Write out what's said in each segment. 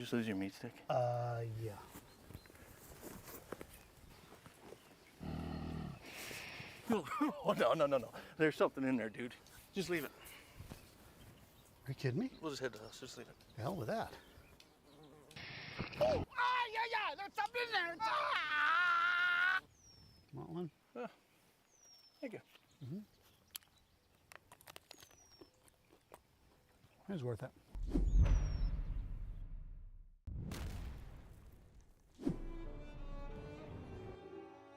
Just lose your meat stick? Yeah. Oh, no. There's something in there, dude. Just leave it. Are you kidding me? We'll just head to us. Just leave it. The hell with that. Oh, yeah, there's something in there. Ah! Want one? Thank you. It was worth it.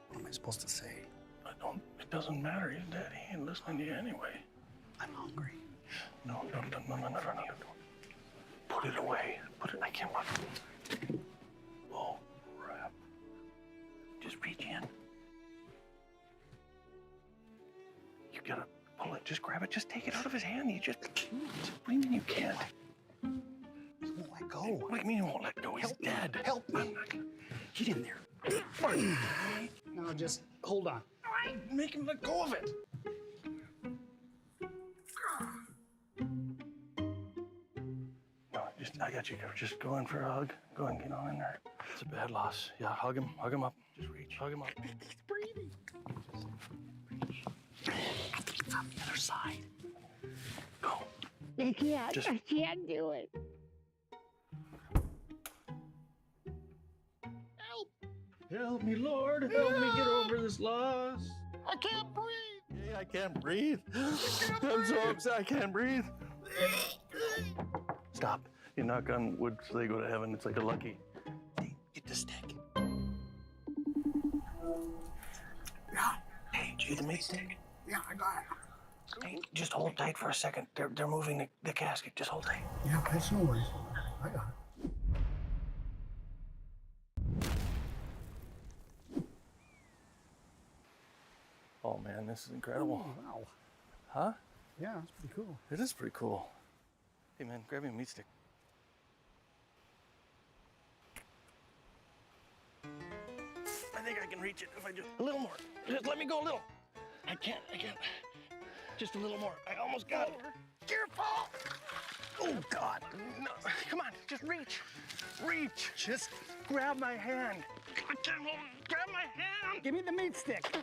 What am I supposed to say? It doesn't matter. He's dead. He ain't listening to you anyway. I'm hungry. No. Put it away. I can't watch it. Oh, crap. Just reach in. You gotta pull it. Just grab it. Just take it out of his hand. What do you mean you can't? He won't let go. What do you mean he won't let go? He's dead. Help me. Get in there. No, just hold on. Make him let go of it. No, I got you covered. Just go in for a hug. Go and get on in there. It's a bad loss. Yeah, hug him up. Just reach, hug him up. He's breathing. On the other side. Go. I can't do it. Help me, Lord. Help me get over this loss. I can't breathe. Hey, I can't breathe. I'm so upset. I can't breathe. Stop. You knock on wood so they go to heaven. It's like a lucky. Hey, get the stick. Yeah. Hey, did you get the meat stick? Yeah, I got it. Hey, just hold tight for a second. They're moving the casket. Just hold tight. Yeah, that's no worries. I got it. Oh man, this is incredible. Oh, wow. Huh? Yeah, that's pretty cool. It is pretty cool. Hey man, grab me a meat stick. I think I can reach it if I just a little more. Just let me go a little. I can't. Just a little more. I almost got it. Careful. Oh God. No. Come on, just reach. Reach. Just grab my hand. I can't hold it. Grab my hand. Give me the meat stick.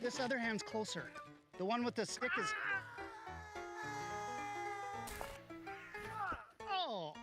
This other hand's closer. The one with the stick is. Oh.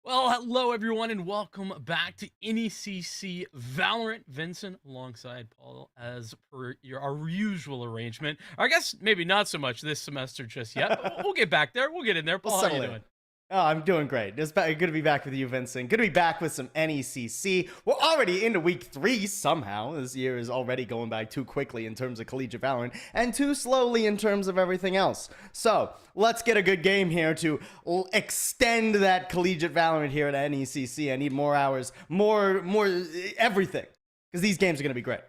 Well, hello everyone, and welcome back to NECC Valorant. Vincent alongside Paul, as per our usual arrangement. I guess maybe not so much this semester just yet, but we'll get back there. We'll get in there. Paul, how you doing? Oh, I'm doing great. It's good to be back with you, Vincent. Good to be back with some NECC. We're already into week 3 somehow. This year is already going by too quickly in terms of collegiate Valorant and too slowly in terms of everything else. So let's get a good game here to extend that collegiate Valorant here at NECC. I need more hours, more everything, because these games are going to be great.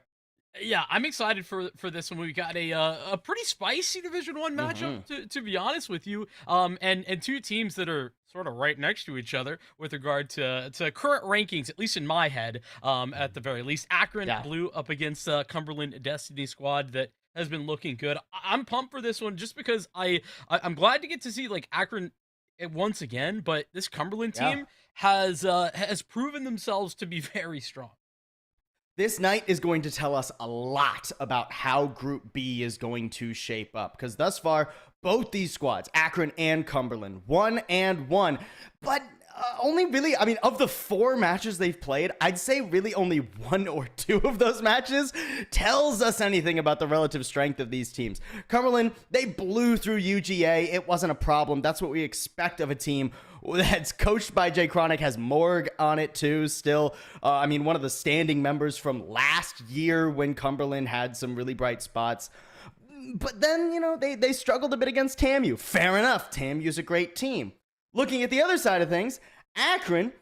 Yeah, I'm excited for this one. We got a pretty spicy Division 1 matchup, to be honest with you. And two teams that are sort of right next to each other with regard to current rankings, at least in my head, at the very least. Akron Blue up against Cumberland Destiny squad that has been looking good. I'm pumped for this one just because I'm glad to get to see like Akron once again, but this Cumberland team has proven themselves to be very strong. This night is going to tell us a lot about how Group B is going to shape up, because thus far, both these squads, Akron and Cumberland, 1-1, but only really, I mean, of the 4 matches they've played, I'd say really only 1 or 2 of those matches tells us anything about the relative strength of these teams. Cumberland, they blew through UGA. It wasn't a problem. That's what we expect of a team that's coached by Jay Chronic, has Morg on it too still. I mean, one of the standing members from last year when Cumberland had some really bright spots. But then, you know, they struggled a bit against TAMU. Fair enough. TAMU's a great team. Looking at the other side of things, Akron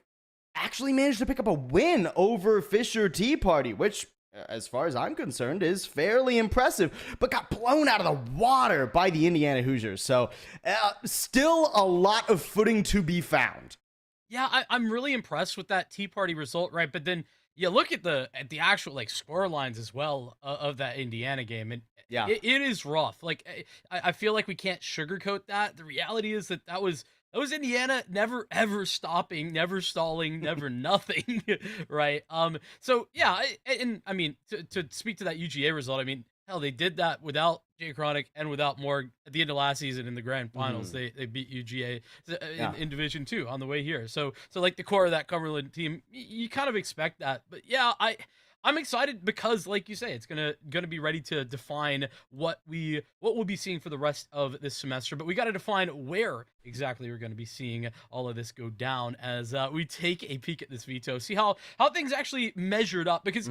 actually managed to pick up a win over Fisher Tea Party, which, as far as I'm concerned, is fairly impressive, but got blown out of the water by the Indiana Hoosiers. So still a lot of footing to be found. Yeah, I'm really impressed with that Tea Party result, right? But then you look at the actual like score lines as well of that Indiana game, and it is rough. Like I feel like we can't sugarcoat that. The reality is that was Indiana never ever stopping, never stalling, never nothing, right? So yeah, and I mean to speak to that UGA result, I mean, hell, they did that without Jay Chronic and without Morg at the end of last season in the grand finals. They beat UGA in Division 2 on the way here. So like the core of that Cumberland team, you kind of expect that. But yeah, I'm excited because, like you say, it's gonna be ready to define what we'll be seeing for the rest of this semester. But we got to define where exactly we're going to be seeing all of this go down as we take a peek at this veto, see how things actually measured up, because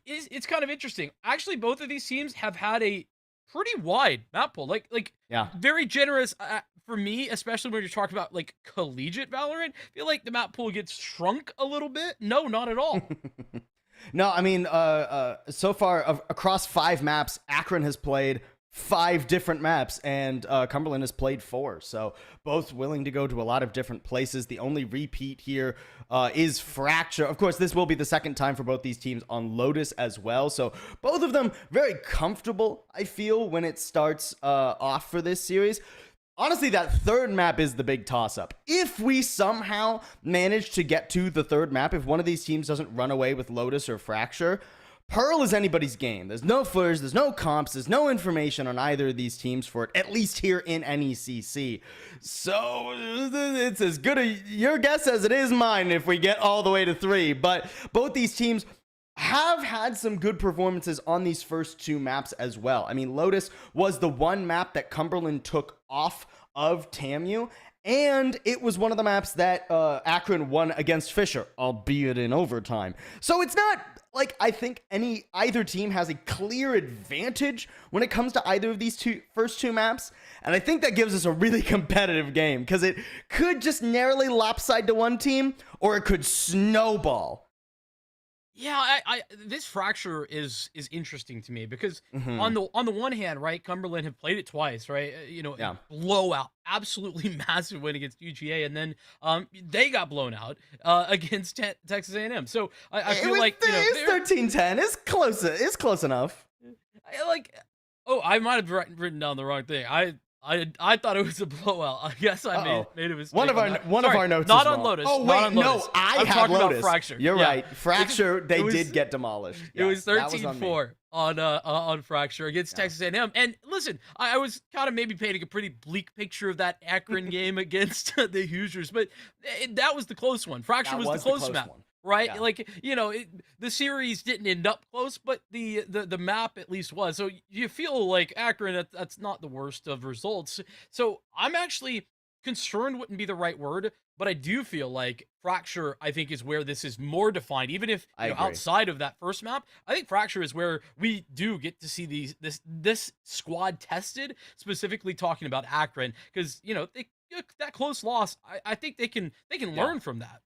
it's kind of interesting. Actually, both of these teams have had a pretty wide map pool, like very generous. For me, especially when you're talking about like collegiate Valorant, I feel like the map pool gets shrunk a little bit. No, not at all. No, I mean, so far across 5 maps, Akron has played 5 different maps, and Cumberland has played 4. So both willing to go to a lot of different places. The only repeat here is Fracture. Of course, this will be the second time for both these teams on Lotus as well. So both of them very comfortable, I feel, when it starts off for this series. Honestly, that third map is the big toss-up. If we somehow manage to get to the third map, if one of these teams doesn't run away with Lotus or Fracture, Pearl is anybody's game. There's no footage, there's no comps, there's no information on either of these teams for it, at least here in NECC. So it's as good a your guess as it is mine if we get all the way to 3. But both these teams have had some good performances on these first 2 maps as well. I mean, Lotus was the one map that Cumberland took off of TAMU, and it was one of the maps that Akron won against Fisher, albeit in overtime. So it's not like I think either team has a clear advantage when it comes to either of these first two maps, and I think that gives us a really competitive game, because it could just narrowly lopside to one team, or it could snowball. Yeah, this Fracture is interesting to me because on the one hand, right, Cumberland have played it twice, right? Blowout, absolutely massive win against UGA, and then they got blown out against Texas A&M. So I feel like it's 13-10. It's close enough. I might have written down the wrong thing. I thought it was a blowout. I guess I made a mistake. One of our notes not is on wrong. Lotus. Oh wait, no, I I'm had talking Lotus. About Fracture. You're right. Fracture, they did get demolished. It was 13-4. on Fracture against Texas A&M. And listen, I was kind of maybe painting a pretty bleak picture of that Akron game against the Hoosiers, but that was the close one. Fracture was the close map. One. Right, yeah. Like the series didn't end up close, but the map at least was. So you feel like Akron, that's not the worst of results. So I'm actually concerned wouldn't be the right word, but I do feel like Fracture, I think, is where this is more defined. Even if outside of that first map, I think Fracture is where we do get to see this squad tested. Specifically talking about Akron, because that close loss, I think they can learn from that.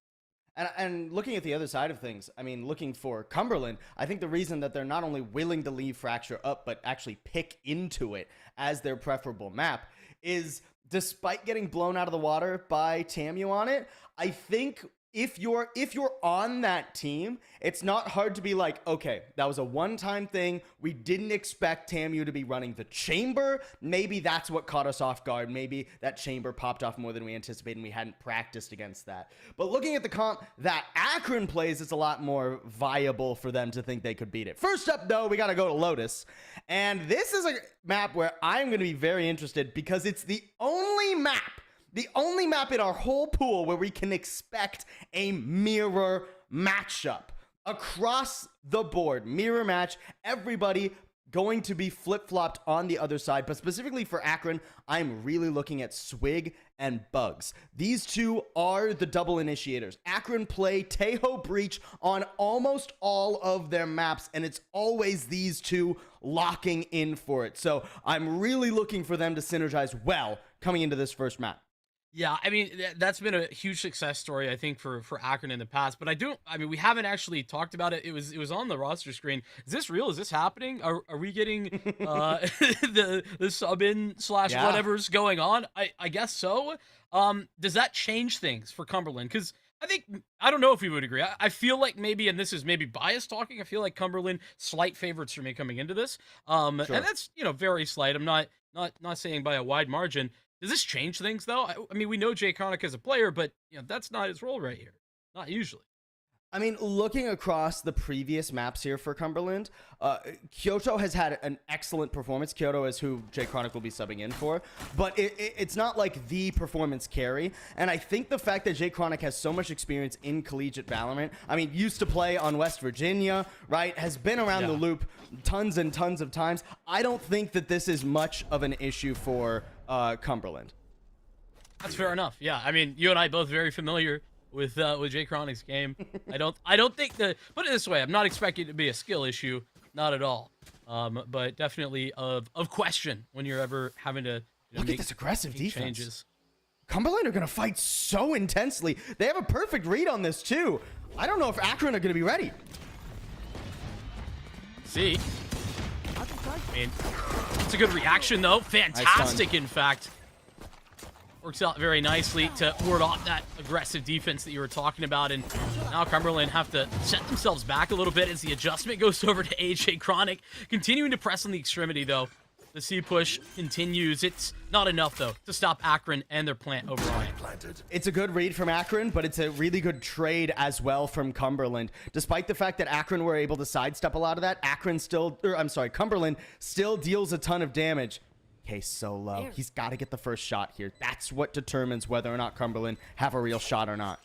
And looking at the other side of things, I mean, looking for Cumberland, I think the reason that they're not only willing to leave Fracture up, but actually pick into it as their preferable map is, despite getting blown out of the water by TAMU on it, I think if you're on that team, it's not hard to be like, okay, that was a one-time thing. We didn't expect TAMU to be running the chamber. Maybe that's what caught us off guard. Maybe that chamber popped off more than we anticipated and we hadn't practiced against that. But looking at the comp that Akron plays, it's a lot more viable for them to think they could beat it. First up, though, we got to go to Lotus. And this is a map where I'm going to be very interested because it's the only map in our whole pool where we can expect a mirror matchup across the board. Mirror match, everybody going to be flip-flopped on the other side, but specifically for Akron, I'm really looking at Swig and Bugs. These two are the double initiators. Akron play Tejo Breach on almost all of their maps, and it's always these two locking in for it. So I'm really looking for them to synergize well coming into this first map. Yeah, I mean, that's been a huge success story, I think, for Akron in the past. But we haven't actually talked about it. It was on the roster screen. Is this real? Is this happening? Are we getting the sub-in / whatever's going on? I guess so. Does that change things for Cumberland? Because I don't know if we would agree. I feel like maybe, and this is maybe biased talking, I feel like Cumberland slight favorites for me coming into this. Sure. And that's, very slight. I'm not saying by a wide margin. Does this change things, though? I mean, we know Jay Chronic as a player, but that's not his role right here. Not usually. I mean, looking across the previous maps here for Cumberland, Kyoto has had an excellent performance. Kyoto is who Jay Chronic will be subbing in for, but it's not like the performance carry. And I think the fact that Jay Chronic has so much experience in collegiate Valorant, I mean, used to play on West Virginia, right? Has been around the loop tons and tons of times. I don't think that this is much of an issue for Cumberland. That's fair enough. Yeah, I mean, you and I both very familiar with Jay Chronic's game. I don't think put it this way, I'm not expecting it to be a skill issue, not at all. But definitely of question when you're ever having to look at this aggressive defense. Changes. Cumberland are gonna fight so intensely. They have a perfect read on this too. I don't know if Akron are gonna be ready. See, I mean, it's a good reaction though. Fantastic, in fact. Works out very nicely to ward off that aggressive defense that you were talking about. And now Cumberland have to set themselves back a little bit as the adjustment goes over to AJ Chronic. Continuing to press on the extremity, though. The C push continues. It's not enough, though, to stop Akron and their plant overall. It's a good read from Akron, but it's a really good trade as well from Cumberland. Despite the fact that Akron were able to sidestep a lot of that, Cumberland still deals a ton of damage. Okay, so low. He's got to get the first shot here. That's what determines whether or not Cumberland have a real shot or not.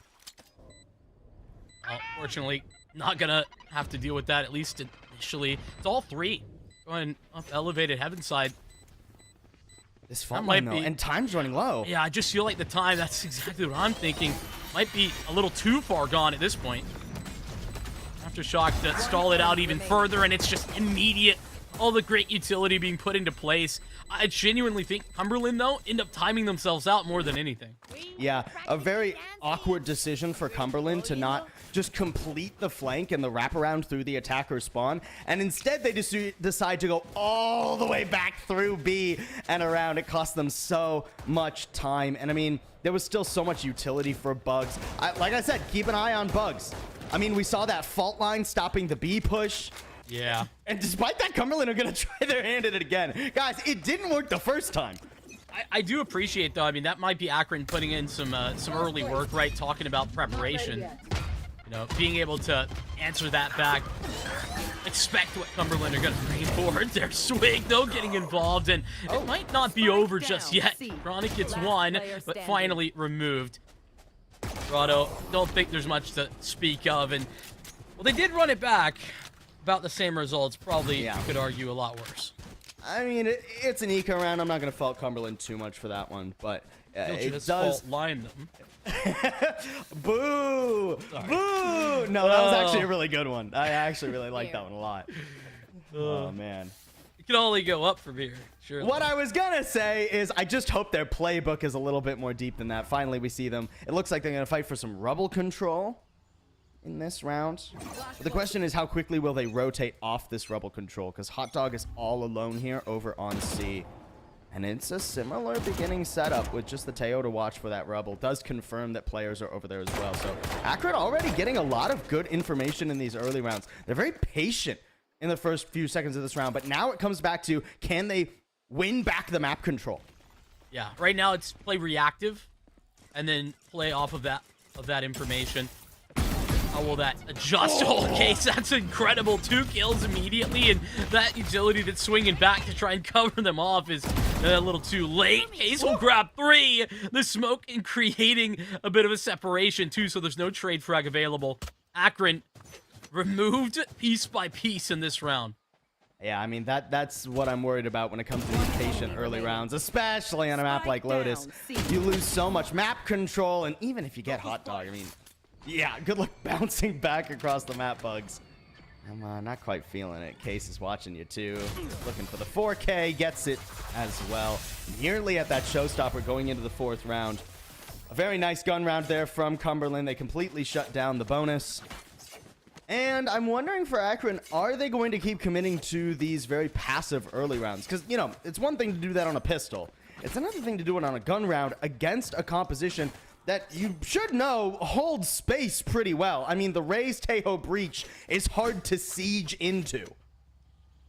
Fortunately, not going to have to deal with that, at least initially. It's all three going up elevated heaven side. This fault line, though, and time's running low. Yeah, I just feel like the time, that's exactly what I'm thinking, might be a little too far gone at this point. Aftershock to stall it out even further, and it's just immediate. All the great utility being put into place. I genuinely think Cumberland, though, end up timing themselves out more than anything. Yeah, a very awkward decision for Cumberland to not just complete the flank and the wraparound through the attacker spawn, and instead they just decide to go all the way back through B and around. It cost them so much time, and I mean, there was still so much utility for Bugs. Like I said, keep an eye on Bugs. I mean, we saw that fault line stopping the B push. Yeah. And despite that, Cumberland are going to try their hand at it again. Guys, it didn't work the first time. I do appreciate, though, I mean, that might be Akron putting in some early work, right? Talking about preparation. you know, being able to answer that back, expect what Cumberland are going to bring forward. Their swing, though, getting involved, and it might not be over just yet. Chronic gets one, but finally removed. Grotto, don't think there's much to speak of, and, well, they did run it back. About the same results, probably, you could argue, a lot worse. I mean, it's an eco round. I'm not going to fault Cumberland too much for that one, but it does fault line them. Boo! Sorry. Boo! No, that was actually a really good one. I actually really like that one a lot. Oh, man. It can only go up from here. Sure. What I was going to say is I just hope their playbook is a little bit more deep than that. Finally, we see them. It looks like they're going to fight for some rubble control in this round. But the question is, how quickly will they rotate off this rubble control? Because Hot Dog is all alone here over on C. And it's a similar beginning setup with just the Teo to watch for that rubble. Does confirm that players are over there as well. So Akron already getting a lot of good information in these early rounds. They're very patient in the first few seconds of this round. But now it comes back to, can they win back the map control? Yeah, right now it's play reactive and then play off of that information. How will that adjust? Oh, Case, that's incredible. 2 kills immediately, and that utility that's swinging back to try and cover them off is a little too late. Case will grab 3. The smoke and creating a bit of a separation, too, so there's no trade frag available. Akron removed piece by piece in this round. Yeah, I mean, that's what I'm worried about when it comes to these patient early rounds, especially on a map like Lotus. You lose so much map control, and even if you get Hot Dog, I mean, yeah, good luck bouncing back across the map, Bugs. I'm not quite feeling it. Case is watching you, too. Looking for the 4K, gets it as well. Nearly at that showstopper going into the 4th round. A very nice gun round there from Cumberland. They completely shut down the bonus. And I'm wondering for Akron, are they going to keep committing to these very passive early rounds? Because, you know, it's one thing to do that on a pistol. It's another thing to do it on a gun round against a composition that you should know holds space pretty well. I mean, the Raze Tejo breach is hard to siege into.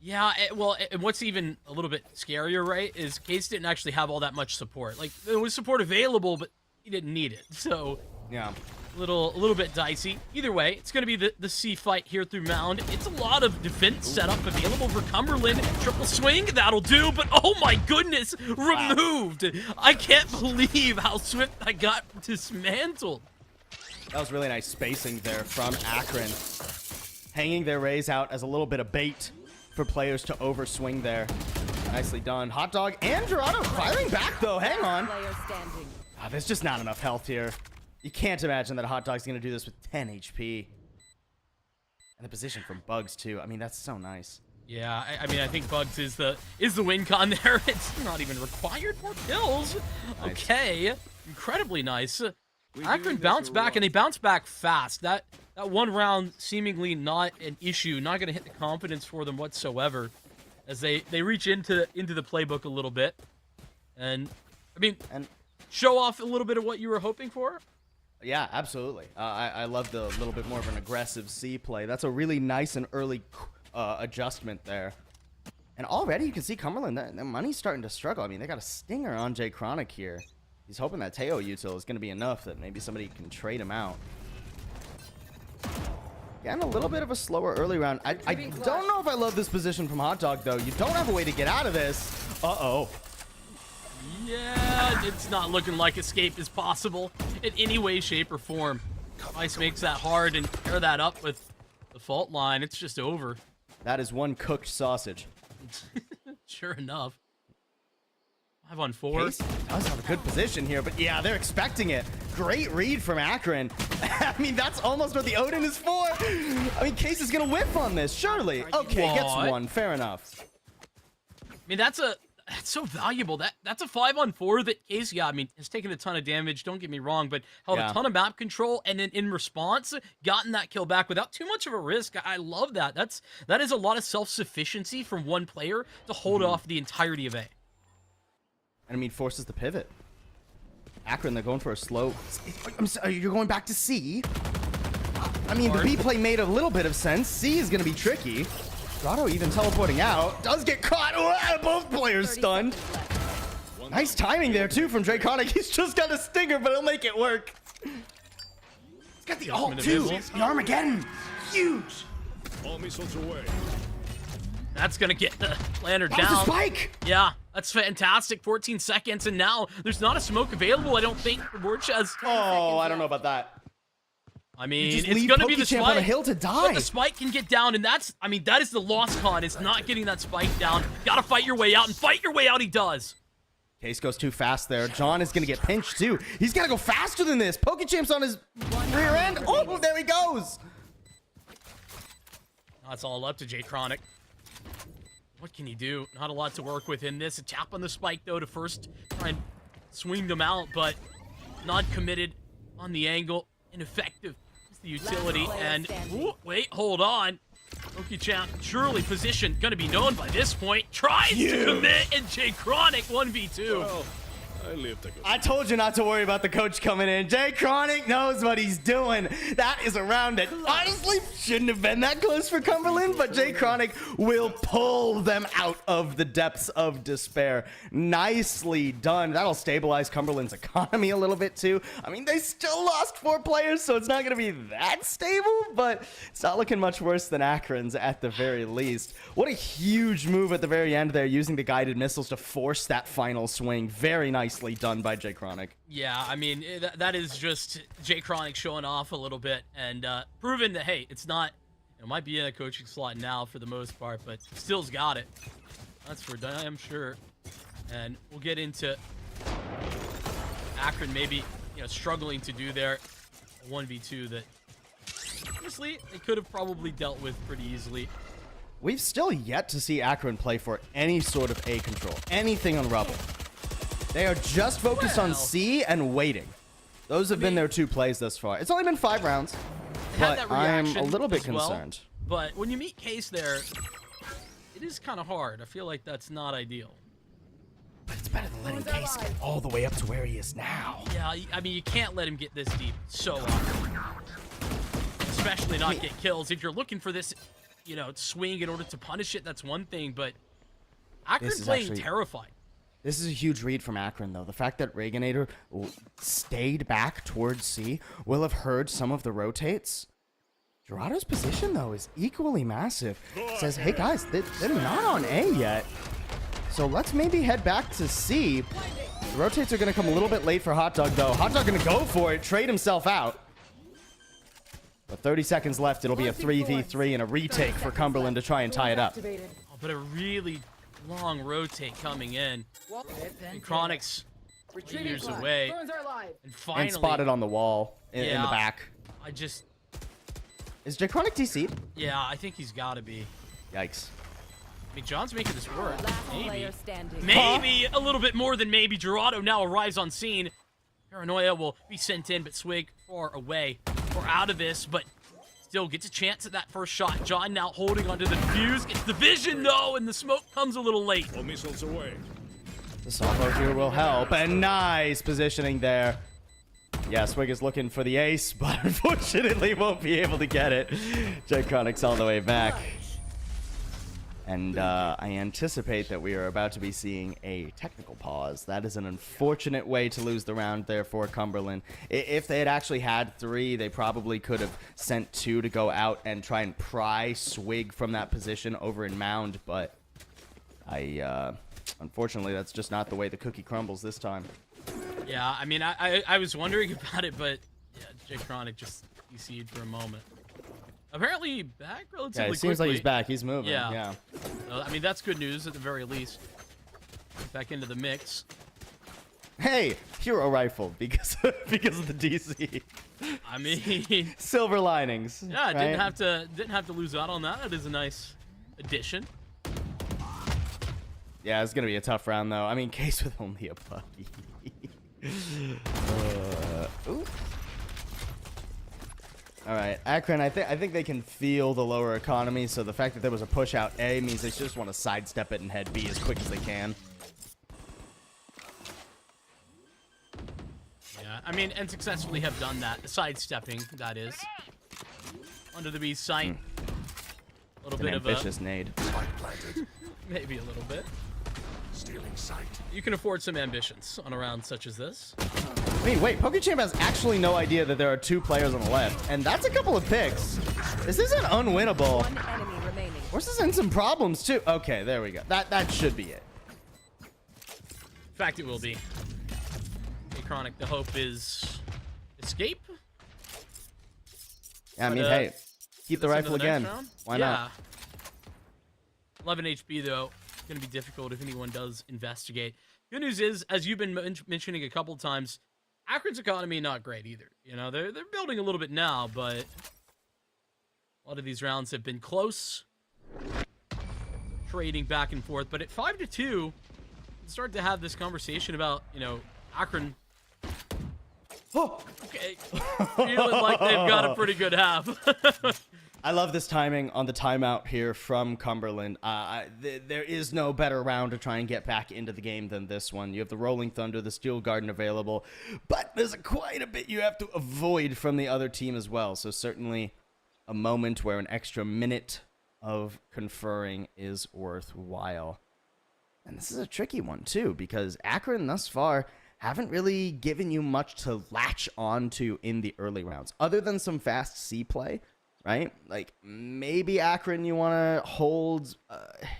Yeah, what's even a little bit scarier, right, is Case didn't actually have all that much support. Like, there was support available, but he didn't need it. So, yeah, a little bit dicey. Either way, it's going to be the C fight here through Mound. It's a lot of defense setup available for Cumberland. Triple swing, that'll do, but oh my goodness, removed. Wow. I can't believe how swift I got dismantled. That was really nice spacing there from Akron. Hanging their Raze out as a little bit of bait for players to overswing there. Nicely done. Hot Dog and Gerardo firing back, though. Hang on. There's just not enough health here. You can't imagine that Hot Dog's going to do this with 10 HP. And the position from Bugs, too. I mean, that's so nice. Yeah, I mean, I think Bugs is the win con there. It's not even required for kills. Nice. Okay, incredibly nice. Akron bounced back, and they bounced back fast. That one round seemingly not an issue, not going to hit the confidence for them whatsoever, as they reach into the playbook a little bit. And, I mean, show off a little bit of what you were hoping for. Yeah, absolutely. I love the little bit more of an aggressive C play. That's a really nice and early adjustment there. And already you can see Cumberland, their money's starting to struggle. I mean, they got a stinger on Jay Chronic here. He's hoping that Teo util is going to be enough that maybe somebody can trade him out. Again, a little bit of a slower early round. I don't know if I love this position from Hot Dog, though. You don't have a way to get out of this. Uh-oh. Yeah, it's not looking like escape is possible in any way, shape, or form. Ice makes that hard, and pair that up with the fault line. It's just over. That is one cooked sausage. Sure enough. 5 on 4. Case does have a good position here, but yeah, they're expecting it. Great read from Akron. I mean, that's almost what the Odin is for. I mean, Case is going to whiff on this, surely. Okay, gets one. Fair enough. I mean, that's so valuable. That's a 5 on 4 that Case, yeah, I mean, has taken a ton of damage, don't get me wrong, but held a ton of map control, and then in response, gotten that kill back without too much of a risk. I love that. That is a lot of self-sufficiency from one player to hold off the entirety of A. And I mean, forces the pivot. Akron, they're going for a slow... I'm sorry, you're going back to C? I mean, the B play made a little bit of sense. C is going to be tricky. Grotto even teleporting out. Does get caught. Oh, both players stunned. Nice timing there, too, from Draconic. He's just got a stinger, but he'll make it work. It's Got the ult too. The Armageddon. Huge. All missiles away. That's gonna get the lantern That was a down. spike. Yeah, that's fantastic. 14 seconds, and now there's not a smoke available, I don't think, for Borges. Oh, I don't know about that. I mean, just it's leave gonna be the Pokechamp spike. on a hill to But die. the spike can get down, and that's, I mean, that is the lost con, is not getting that spike down. Gotta fight your way out, and fight your way out he does. Case goes too fast there. John is going to get pinched too. He's got to go faster than this. Pokechamp's on his rear end. Oh, there he goes. That's all up to Jay Chronic. What can he do? Not a lot to work with in this. A tap on the spike, though, to first try and swing them out, but not committed on the angle. Ineffective is the utility. And, ooh, wait, hold on. Pokechamp, surely position, gonna be known by this point. Tries to commit, and Jay Chronic 1v2. Well, I lived a good. I told you not to worry about the coach coming in. Jay Chronic knows what he's doing. That is a round that honestly shouldn't have been that close for Cumberland, but Jay Chronic will pull them out of the depths of despair. Nicely done. That'll stabilize Cumberland's economy a little bit too. I mean, they still lost 4 players, so it's not going to be that stable, but it's not looking much worse than Akron's at the very least. What a huge move at the very end there, using the guided missiles to force that final swing. Very nicely done by Jay Chronic. Yeah, I mean, that is just Jay Chronic showing off a little bit and proving that, hey, it's not, it might be in a coaching slot now for the most part, but still's got it. That's for damn sure. And we'll get into Akron maybe, you know, struggling to do their 1v2 that, honestly, they could have probably dealt with pretty easily. We've still yet to see Akron play for any sort of A control, anything on Rubble. They are just focused on C and waiting. Those have been their 2 plays thus far. It's only been 5 rounds, but I'm a little bit concerned. But when you meet Case there, it is kind of hard. I feel like that's not ideal. But it's better than letting Case get all the way up to where he is now. Yeah, I mean, you can't let him get this deep so often. Especially not get kills. If you're looking for this, you know, swing in order to punish it, that's one thing, but Akron's playing terrified. This is a huge read from Akron, though. The fact that Reaganator stayed back towards C will have heard some of the rotates. Gerado's position, though, is equally massive. Says, hey, guys, they're not on A yet. So let's maybe head back to C. The rotates are going to come a little bit late for Hot Dog, though. Hot Dog going to go for it, trade himself out. But 30 seconds left. It'll be a 3v3 and a retake for Cumberland to try and tie it up. Oh, but a really long rotate coming in. And Chronic's years away. And finally... And spotted on the wall in the back. I just... Is Jay Chronic DC'd? Yeah, I think he's got to be. Yikes. I mean, John's making this work. Maybe a little bit more than maybe. Gerado now arrives on scene. Paranoia will be sent in, but Swig far away. We're out of this, but still gets a chance at that first shot. John now holding onto the defuse. Gets the vision, though, and the smoke comes a little late. All missiles away. The salvo here will help. And nice positioning there. Yeah, Swig is looking for the ace, but unfortunately won't be able to get it. Jay Chronic's all the way back. And I anticipate that we are about to be seeing a technical pause. That is an unfortunate way to lose the round there for Cumberland. If they had actually had 3, they probably could have sent 2 to go out and try and pry Swig from that position over in Mound. But unfortunately, that's just not the way the cookie crumbles this time. Yeah, I mean, I was wondering about it, but yeah, Jay Chronic just DC'd for a moment. Apparently back relatively quickly. Yeah, it seems like he's back. He's moving. Yeah. I mean, that's good news at the very least. Back into the mix. Hey, hero rifle because of the DC. I mean, silver linings. Yeah, right? didn't have to lose out on that. That is a nice addition. Yeah, it's gonna be a tough round though. I mean, Case with only a puppy. Ooh. All right, Akron, I think they can feel the lower economy, so the fact that there was a push out A means they just want to sidestep it and head B as quick as they can. Yeah, I mean, and successfully have done that. The sidestepping, that is. Under the B's sight. A little bit of ambitious nade. Maybe a little bit. You can afford some ambitions on a round such as this. I mean, wait, PokeChamp has actually no idea that there are 2 players on the left, and that's a couple of picks. This isn't unwinnable. One enemy remaining. We're just in some problems too. Okay, there we go. That should be it. In fact, it will be. Hey, Chronic, the hope is escape? Yeah, I mean, But, hey, keep the Let's into rifle the next again. round? Why Yeah. not? 11 HP, though. Going to be difficult if anyone does investigate. Good news is, as you've been mentioning a couple times, Akron's economy not great either. You know, they're building a little bit now, but a lot of these rounds have been close. Trading back and forth. But at 5-2, you can start to have this conversation about, you know, Akron. Oh. Okay. Feeling like they've got a pretty good half. I love this timing on the timeout here from Cumberland. There is no better round to try and get back into the game than this one. You have the Rolling Thunder, the Steel Garden available, but there's quite a bit you have to avoid from the other team as well. So certainly a moment where an extra minute of conferring is worthwhile. And this is a tricky one too, because Akron thus far haven't really given you much to latch on to in the early rounds, other than some fast C play. Right? Like, maybe Akron, you want to hold,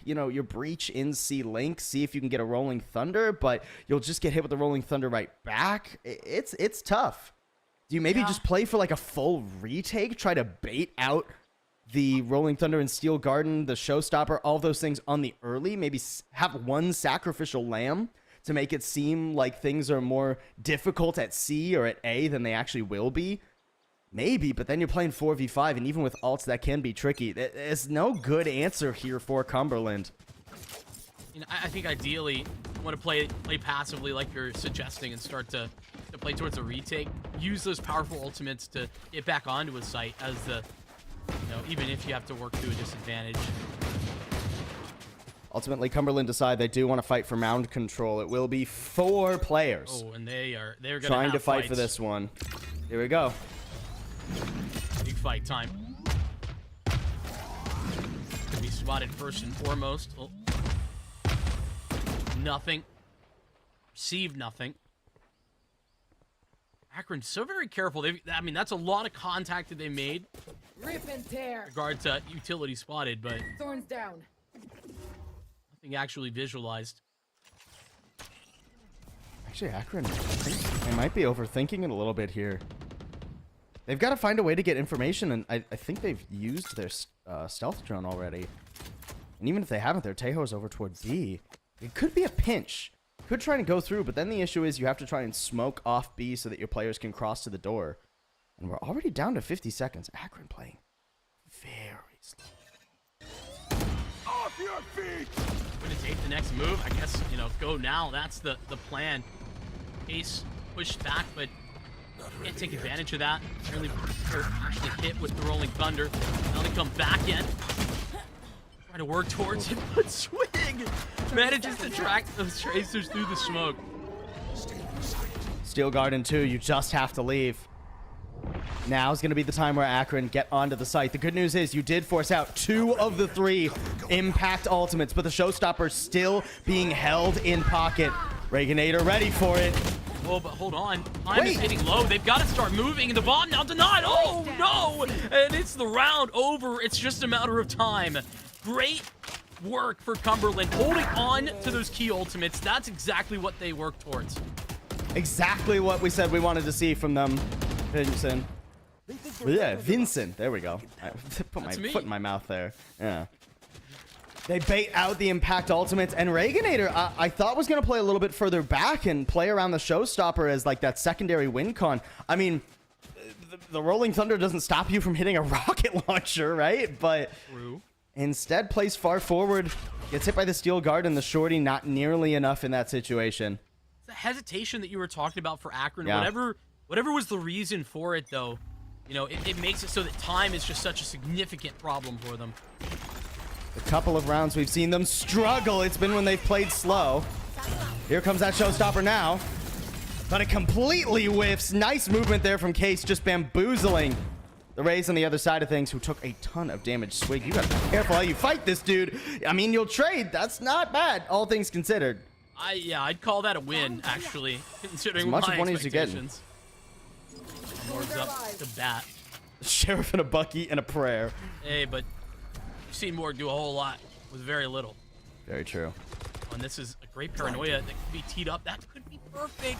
you know, your breach in C-Link, see if you can get a Rolling Thunder, but you'll just get hit with the Rolling Thunder right back. It's tough. Do you maybe just play for, like, a full retake, try to bait out the Rolling Thunder and Steel Garden, the Showstopper, all those things on the early? Maybe have one sacrificial lamb to make it seem like things are more difficult at C or at A than they actually will be? Maybe, but then you're playing 4v5, and even with ults, that can be tricky. There's no good answer here for Cumberland. You know, I think ideally, you want to play passively like you're suggesting and start to play towards a retake. Use those powerful ultimates to get back onto a site as the, you know, even if you have to work to a disadvantage. Ultimately, Cumberland decide they do want to fight for mound control. It will be 4 players. Oh, and they're going trying to fight fights. for this one. Here we go. Big fight time. Could be spotted first and foremost. Oh. Nothing. Received nothing. Akron's so very careful. I mean, that's a lot of contact that they made. Rip and tear. In regard to utility spotted, but Thorns down. nothing actually visualized. Actually, Akron, I think they might be overthinking it a little bit here. They've got to find a way to get information, and I think they've used their stealth drone already. And even if they haven't, their Tejo's over toward B. It could be a pinch. Could try and go through, but then the issue is you have to try and smoke off B so that your players can cross to the door. And we're already down to 50 seconds. Akron playing very slow. Off your feet! Going to take the next move. I guess, you know, go now. That's the plan. Ace pushed back, but can't take advantage of that. Really actually hit with the Rolling Thunder. Now they come back in. Trying to work towards it, but Swing manages to track those tracers through the smoke. Steel Garden 2, you just have to leave. Now is going to be the time where Akron get onto the site. The good news is you did force out 2 of the 3 impact ultimates, but the Showstopper's still being held in pocket. Reaganator ready for it. Oh, but hold on. Time is hitting low. They've got to start moving. The bomb now denied. Oh, no. And it's the round over. It's just a matter of time. Great work for Cumberland. Holding on to those key ultimates. That's exactly what they work towards. Exactly what we said we wanted to see from them, Vincent. Yeah, Vincent. There we go. I put my foot in my mouth there. Yeah. They bait out the impact ultimates, and Reaganator, I thought was going to play a little bit further back and play around the Showstopper as like that secondary win con. I mean, the Rolling Thunder doesn't stop you from hitting a rocket launcher, right? But instead plays far forward, gets hit by the Steel Guard, and the Shorty not nearly enough in that situation. The hesitation that you were talking about for Akron, Yeah. whatever was the reason for it, though, you know, it makes it so that time is just such a significant problem for them. A couple of rounds we've seen them struggle. It's been when they've played slow. Here comes that Showstopper now. But it completely whiffs. Nice movement there from Case, just bamboozling the Rays on the other side of things, who took a ton of damage. Swig, you gotta be careful how you fight this dude. I mean, you'll trade. That's not bad, all things considered. Yeah, I'd call that a win, actually, considering As much my of one as you're getting. expectations. Morg's up to bat. Sheriff and a Bucky and a prayer. Hey, but you've seen Morg do a whole lot with very little. Very true. And this is a great paranoia that could be teed up. That could be perfect.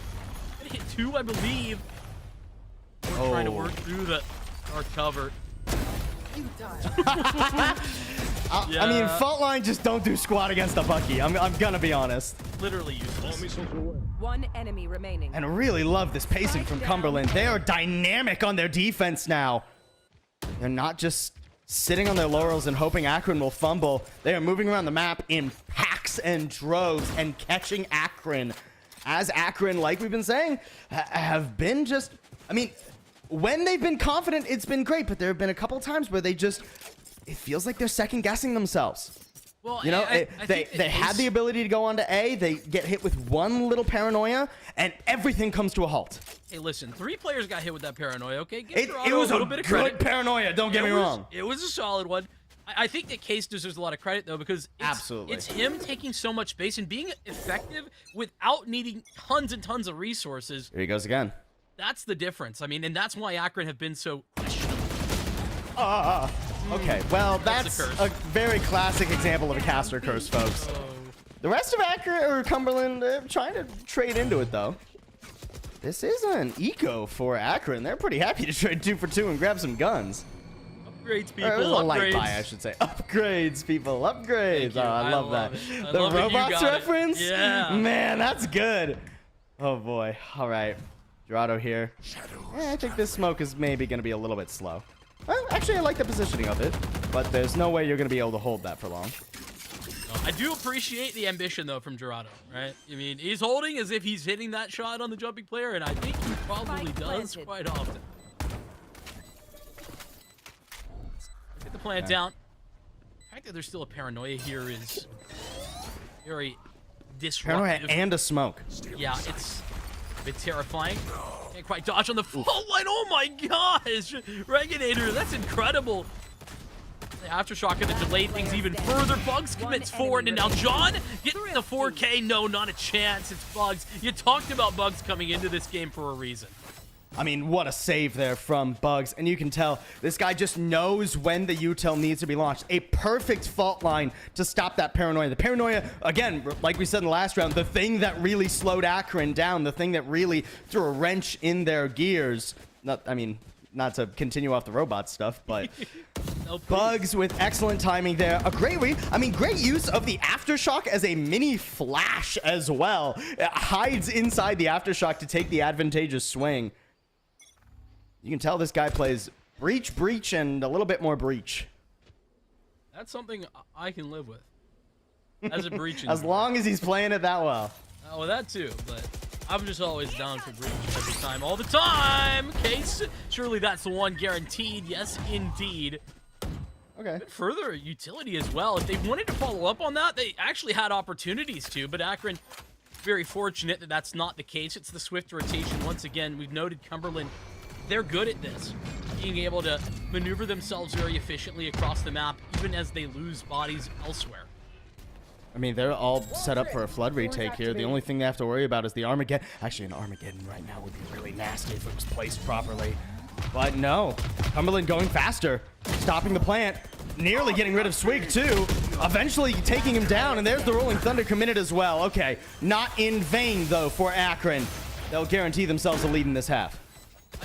Gonna hit 2, I believe. We're trying to work through the dark cover. I mean, fault line just don't do squat against a Bucky. I'm gonna be honest. Literally useless. One enemy remaining. And I really love this pacing from Cumberland. They are dynamic on their defense now. They're not just sitting on their laurels and hoping Akron will fumble. They are moving around the map in packs and droves and catching Akron. As Akron, like we've been saying, have been just... I mean, when they've been confident, it's been great. But there have been a couple times where they just... It feels like they're second-guessing themselves. Well, You know, I they had the ability to go on to A. They get hit with one little paranoia, and everything comes to a halt. Hey, listen, 3 players got hit with that paranoia, okay? Give It Dorado was a little a bit of good credit. paranoia, don't get me wrong. It was a solid one. I think that Case deserves a lot of credit, though, because Absolutely. it's him taking so much space and being effective without needing tons and tons of resources. Here he goes again. That's the difference. I mean, and that's why Akron have been so... Okay, well, That's that's a curse. a very classic example of a caster curse, folks. The rest of Akron or Cumberland trying to trade into it, though. This is an eco for Akron. They're pretty happy to trade 2 for 2 and grab some guns. Upgrades, people, Or it was a light upgrades. buy, I should say. Upgrades, people. Upgrades. Thank you. Oh, I love that. it. I The love that you robots got it. reference? Yeah. Man, that's good. Oh, boy. All right. Dorado here. I think this smoke is maybe going to be a little bit slow. Well, actually, I like the positioning of it, but there's no way you're going to be able to hold that for long. I do appreciate the ambition, though, from Dorado, right? I mean, he's holding as if he's hitting that shot on the jumping player, and I think he probably Spike does planted. quite often. Get the plant down. The fact that there's still a paranoia here is very disruptive. Paranoia and a smoke. Yeah, it's a bit terrifying. Can't quite dodge on the fault line. Oh my gosh! Reginator, that's incredible. The aftershock gonna delay things even further. Bugs commits forward, and now John getting the 4K. No, not a chance. It's Bugs. You talked about Bugs coming into this game for a reason. I mean, what a save there from Bugs. And you can tell this guy just knows when the util needs to be launched. A perfect fault line to stop that paranoia. The paranoia, again, like we said in the last round, the thing that really slowed Akron down, the thing that really threw a wrench in their gears. Not to continue off the robot stuff, but No, please. Bugs with excellent timing there. A great read. I mean, great use of the aftershock as a mini flash as well. It hides inside the aftershock to take the advantageous swing. You can tell this guy plays breach, breach, and a little bit more breach. That's something I can live with. As a breach. As long as he's playing it that well. Well, that too, but I'm just always down for breach every time, all the time. Case, surely that's the one guaranteed. Yes, indeed. Okay. Further utility as well. If they wanted to follow up on that, they actually had opportunities to, but Akron, very fortunate that that's not the case. It's the swift rotation. Once again, we've noted Cumberland, they're good at this, being able to maneuver themselves very efficiently across the map, even as they lose bodies elsewhere. I mean, they're all set up for a flood retake here. The only thing they have to worry about is the Armageddon. Actually, an Armageddon right now would be really nasty if it was placed properly. But no, Cumberland going faster, stopping the plant, nearly getting rid of Swig too, eventually taking him down, and there's the Rolling Thunder committed as well. Okay, not in vain though for Akron. They'll guarantee themselves a lead in this half.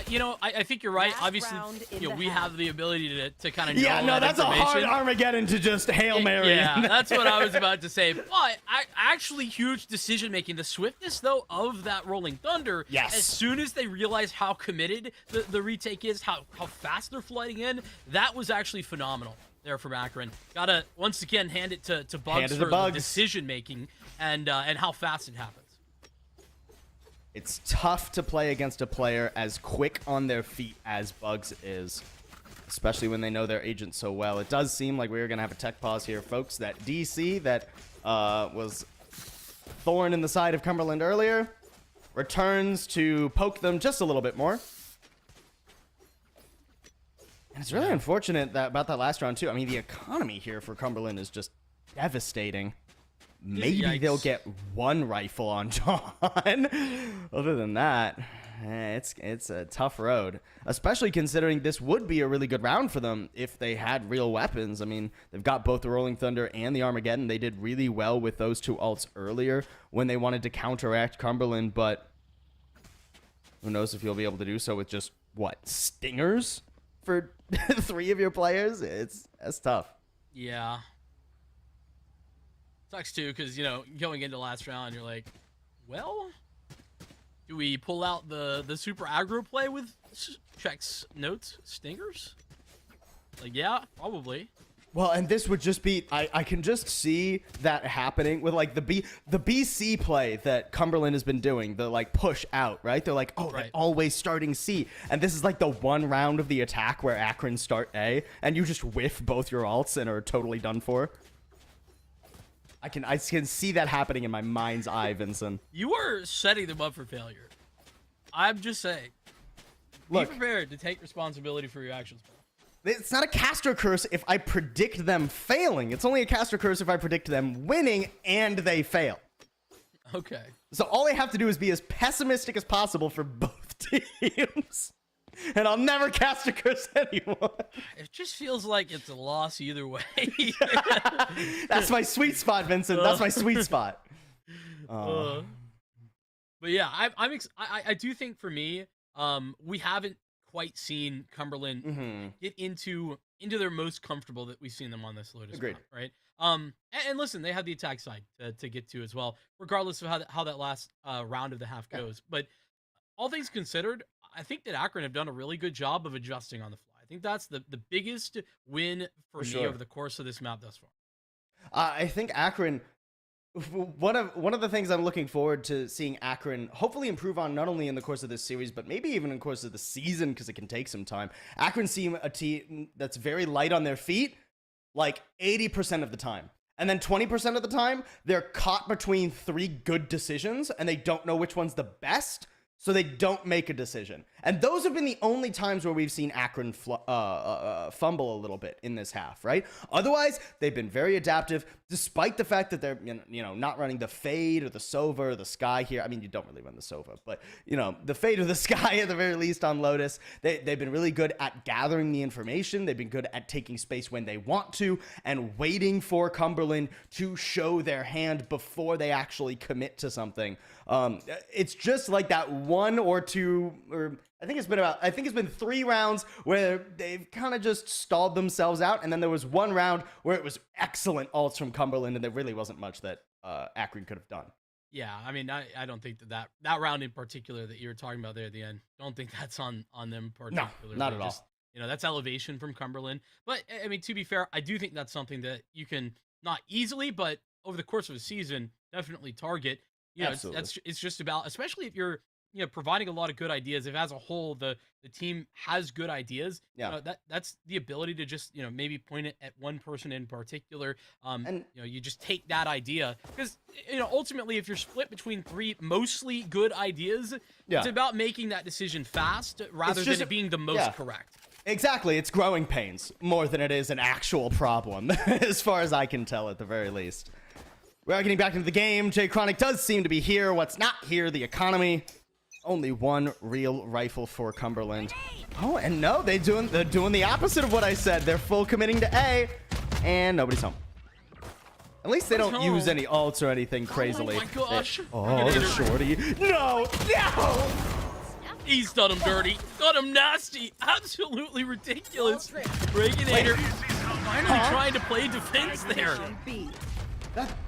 You know, I think you're right. Last Obviously, round in you know, the we half. have the ability to kind of know Yeah, no, that that's a hard information. Armageddon to just Hail Mary. Yeah, that's what I was about to say. But actually, huge decision making. The swiftness, though, of that Rolling Thunder. Yes. As soon as they realize how committed the retake is, how fast they're flooding in, that was actually phenomenal there from Akron. Gotta once again hand it to Bugs Hand it to for the Bugs. decision making and how fast it happens. It's tough to play against a player as quick on their feet as Bugs is, especially when they know their agent so well. It does seem like we're going to have a tech pause here, folks. That DC that was thorn in the side of Cumberland earlier returns to poke them just a little bit more. And it's really unfortunate that about that last round, too. I mean, the economy here for Cumberland is just devastating. Maybe they'll get one rifle on John. Other than that, it's a tough road, especially considering this would be a really good round for them if they had real weapons. I mean, they've got both the Rolling Thunder and the Armageddon. They did really well with those two ults earlier when they wanted to counteract Cumberland, but who knows if you'll be able to do so with just, what, stingers for 3 of your players? That's tough. Yeah. Sucks too, because, you know, going into last round, you're like, well, do we pull out the super aggro play with checks, notes, stingers? Like, yeah, probably. Well, and this would just be, I can just see that happening with, like, the BC play that Cumberland has been doing, the, like, push out, right? They're like, oh, Right. they're always starting C. And this is, like, the one round of the attack where Akron start A, and you just whiff both your alts and are totally done for. I can see that happening in my mind's eye, Vincent. You are setting them up for failure. I'm just saying. Look, be prepared to take responsibility for your actions, bro. it's not a caster curse if I predict them failing. It's only a caster curse if I predict them winning and they fail. Okay. So all I have to do is be as pessimistic as possible for both teams. And I'll never cast a curse anyone. It just feels like it's a loss either way. That's my sweet spot, Vincent. That's my sweet spot. But yeah, I do think for me, we haven't quite seen Cumberland get into their most comfortable that we've seen them on this Lotus Agreed. map, right? And listen, they have the attack side to get to as well, regardless of how that last round of the half goes. But all things considered, I think that Akron have done a really good job of adjusting on the fly. I think that's the biggest win for me sure. over the course of this map thus far. I think Akron, one of the things I'm looking forward to seeing Akron hopefully improve on, not only in the course of this series, but maybe even in the course of the season, because it can take some time. Akron seem a team that's very light on their feet, like 80% of the time. And then 20% of the time, they're caught between 3 good decisions, and they don't know which one's the best. So they don't make a decision. And those have been the only times where we've seen Akron fumble a little bit in this half, right? Otherwise, they've been very adaptive, despite the fact that they're, not running the Fade or the Sova or the Sky here. I mean, you don't really run the Sova, but, the Fade or the Sky at the very least on Lotus. They've been really good at gathering the information. They've been good at taking space when they want to and waiting for Cumberland to show their hand before they actually commit to something. It's just like that 1 or 2, or I think it's been 3 rounds where they've kind of just stalled themselves out, and then there was 1 round where it was excellent ults from Cumberland, and there really wasn't much that Akron could have done. Yeah, I mean, I don't think that round in particular that you were talking about there at the end, don't think that's on them particularly. No, not at all. That's elevation from Cumberland. But, I mean, to be fair, I do think that's something that you can not easily, but over the course of a season, definitely target. It's just about, especially if you're providing a lot of good ideas. If as a whole the team has good ideas, that's the ability to just maybe point it at one person in particular. And you just take that idea, because ultimately if you're split between 3 mostly good ideas, it's about making that decision fast rather than it being the most correct. Exactly, it's growing pains more than it is an actual problem, as far as I can tell at the very least. We are getting back into the game. Jay Chronic does seem to be here. What's not here, the economy. Only 1 real rifle for Cumberland. Oh, and no, they're doing the opposite of what I said. They're full committing to A, and nobody's home. At least they don't use any ults or anything crazily. Oh my gosh. The shorty. No! He's done him dirty. Done him nasty. Absolutely ridiculous. Reaganator finally trying to play defense there.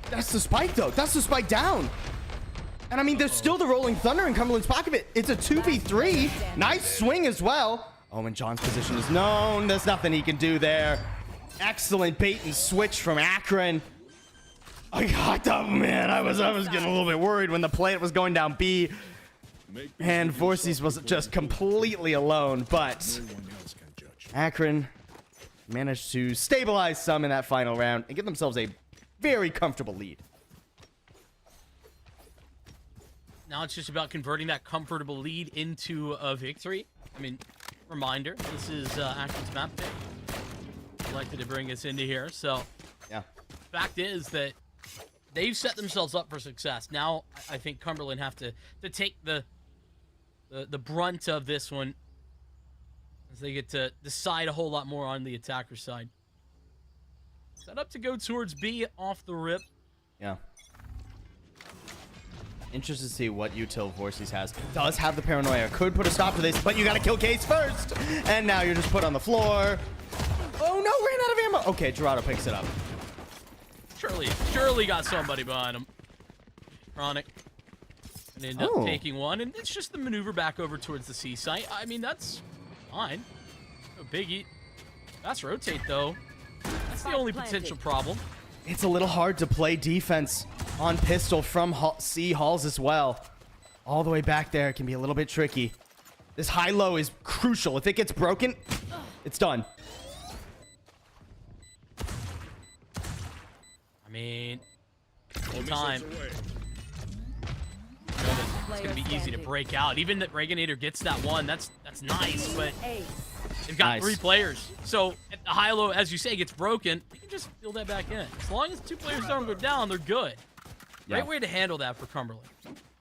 That's the spike, though. That's the spike down. And I mean, there's still the Rolling Thunder in Cumberland's pocket. It's a 2v3. Nice swing as well. Oh, and John's position is known. There's nothing he can do there. Excellent bait and switch from Akron. Man, I was getting a little bit worried when the plant was going down B. And Vorces was just completely alone, but Akron managed to stabilize some in that final round and give themselves a very comfortable lead. Now it's just about converting that comfortable lead into a victory. I mean, reminder, this is Akron's map pick. Elected to bring us into here, so yeah. Fact is that they've set themselves up for success. Now I think Cumberland have to take the brunt of this one, as they get to decide a whole lot more on the attacker side. Set up to go towards B off the rip. Yeah. Interested to see what util Vorsies has. Does have the paranoia. Could put a stop to this, but you gotta kill Case first. And now you're just put on the floor. Oh no, ran out of ammo. Okay, Gerardo picks it up. Surely got somebody behind him. Chronic. And end up taking one, and it's just the maneuver back over towards the C site. I mean, that's fine. No biggie. That's rotate, though. That's the only potential problem. It's a little hard to play defense on pistol from C halls as well. All the way back there can be a little bit tricky. This high-low is crucial. If it gets broken, it's done. I mean, full time. It's going to be easy to break out. Even that Reginator gets that one, that's nice, but they've got 3 players. So if the high-low, as you say, gets broken, they can just fill that back in. As long as 2 players don't go down, they're good. Great way to handle that for Cumberland.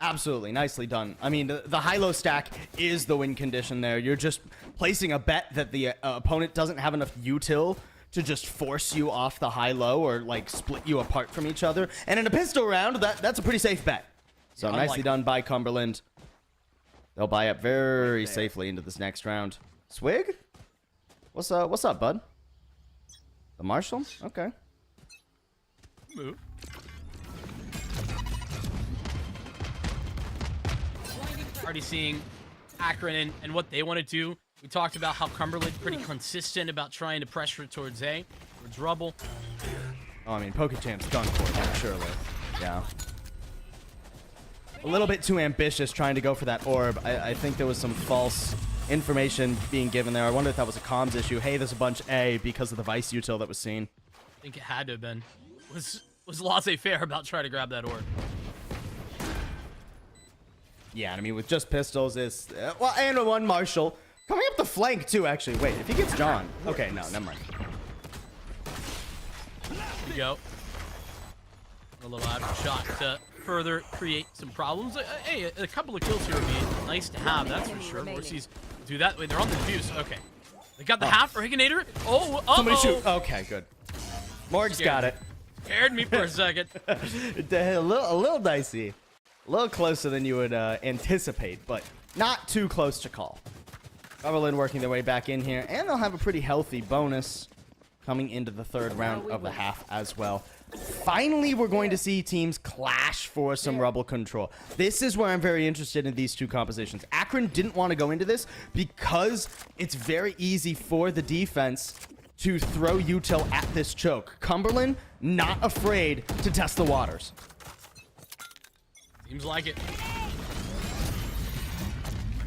Absolutely. Nicely done. I mean, the high-low stack is the win condition there. You're just placing a bet that the opponent doesn't have enough util to just force you off the high-low or, like, split you apart from each other. And in a pistol round, that's a pretty safe bet. So nicely done by Cumberland. They'll buy up very safely into this next round. Swig? What's up, bud? The Marshal? Okay. Move. Already seeing Akron and what they want to do. We talked about how Cumberland's pretty consistent about trying to pressure towards A, towards Rubble. Oh, I mean, Pokechamp's done for that, surely. Yeah. A little bit too ambitious trying to go for that orb. I think there was some false information being given there. I wonder if that was a comms issue. Hey, there's a bunch A because of the Vice util that was seen. I think it had to have been. Was laissez-faire about trying to grab that orb. Yeah, and I mean, with just pistols, it's... well, and one Marshal. Coming up the flank, too, actually. Wait, if he gets John... Okay, no, never mind. There you go. A little out of shot to further create some problems. Hey, a couple of kills here would be nice to have, that's for sure. Morsies do that. Wait, they're on the defuse. Okay. They got the half for Reginator. Oh, uh-oh. Somebody shoot. Okay, good. Morg's got it. Scared me for a second. A little dicey. A little closer than you would anticipate, but not too close to call. Cumberland working their way back in here, and they'll have a pretty healthy bonus coming into the 3rd round of the half as well. Finally, we're going to see teams clash for some Rubble control. This is where I'm very interested in these 2 compositions. Akron didn't want to go into this because it's very easy for the defense to throw util at this choke. Cumberland, not afraid to test the waters. Seems like it.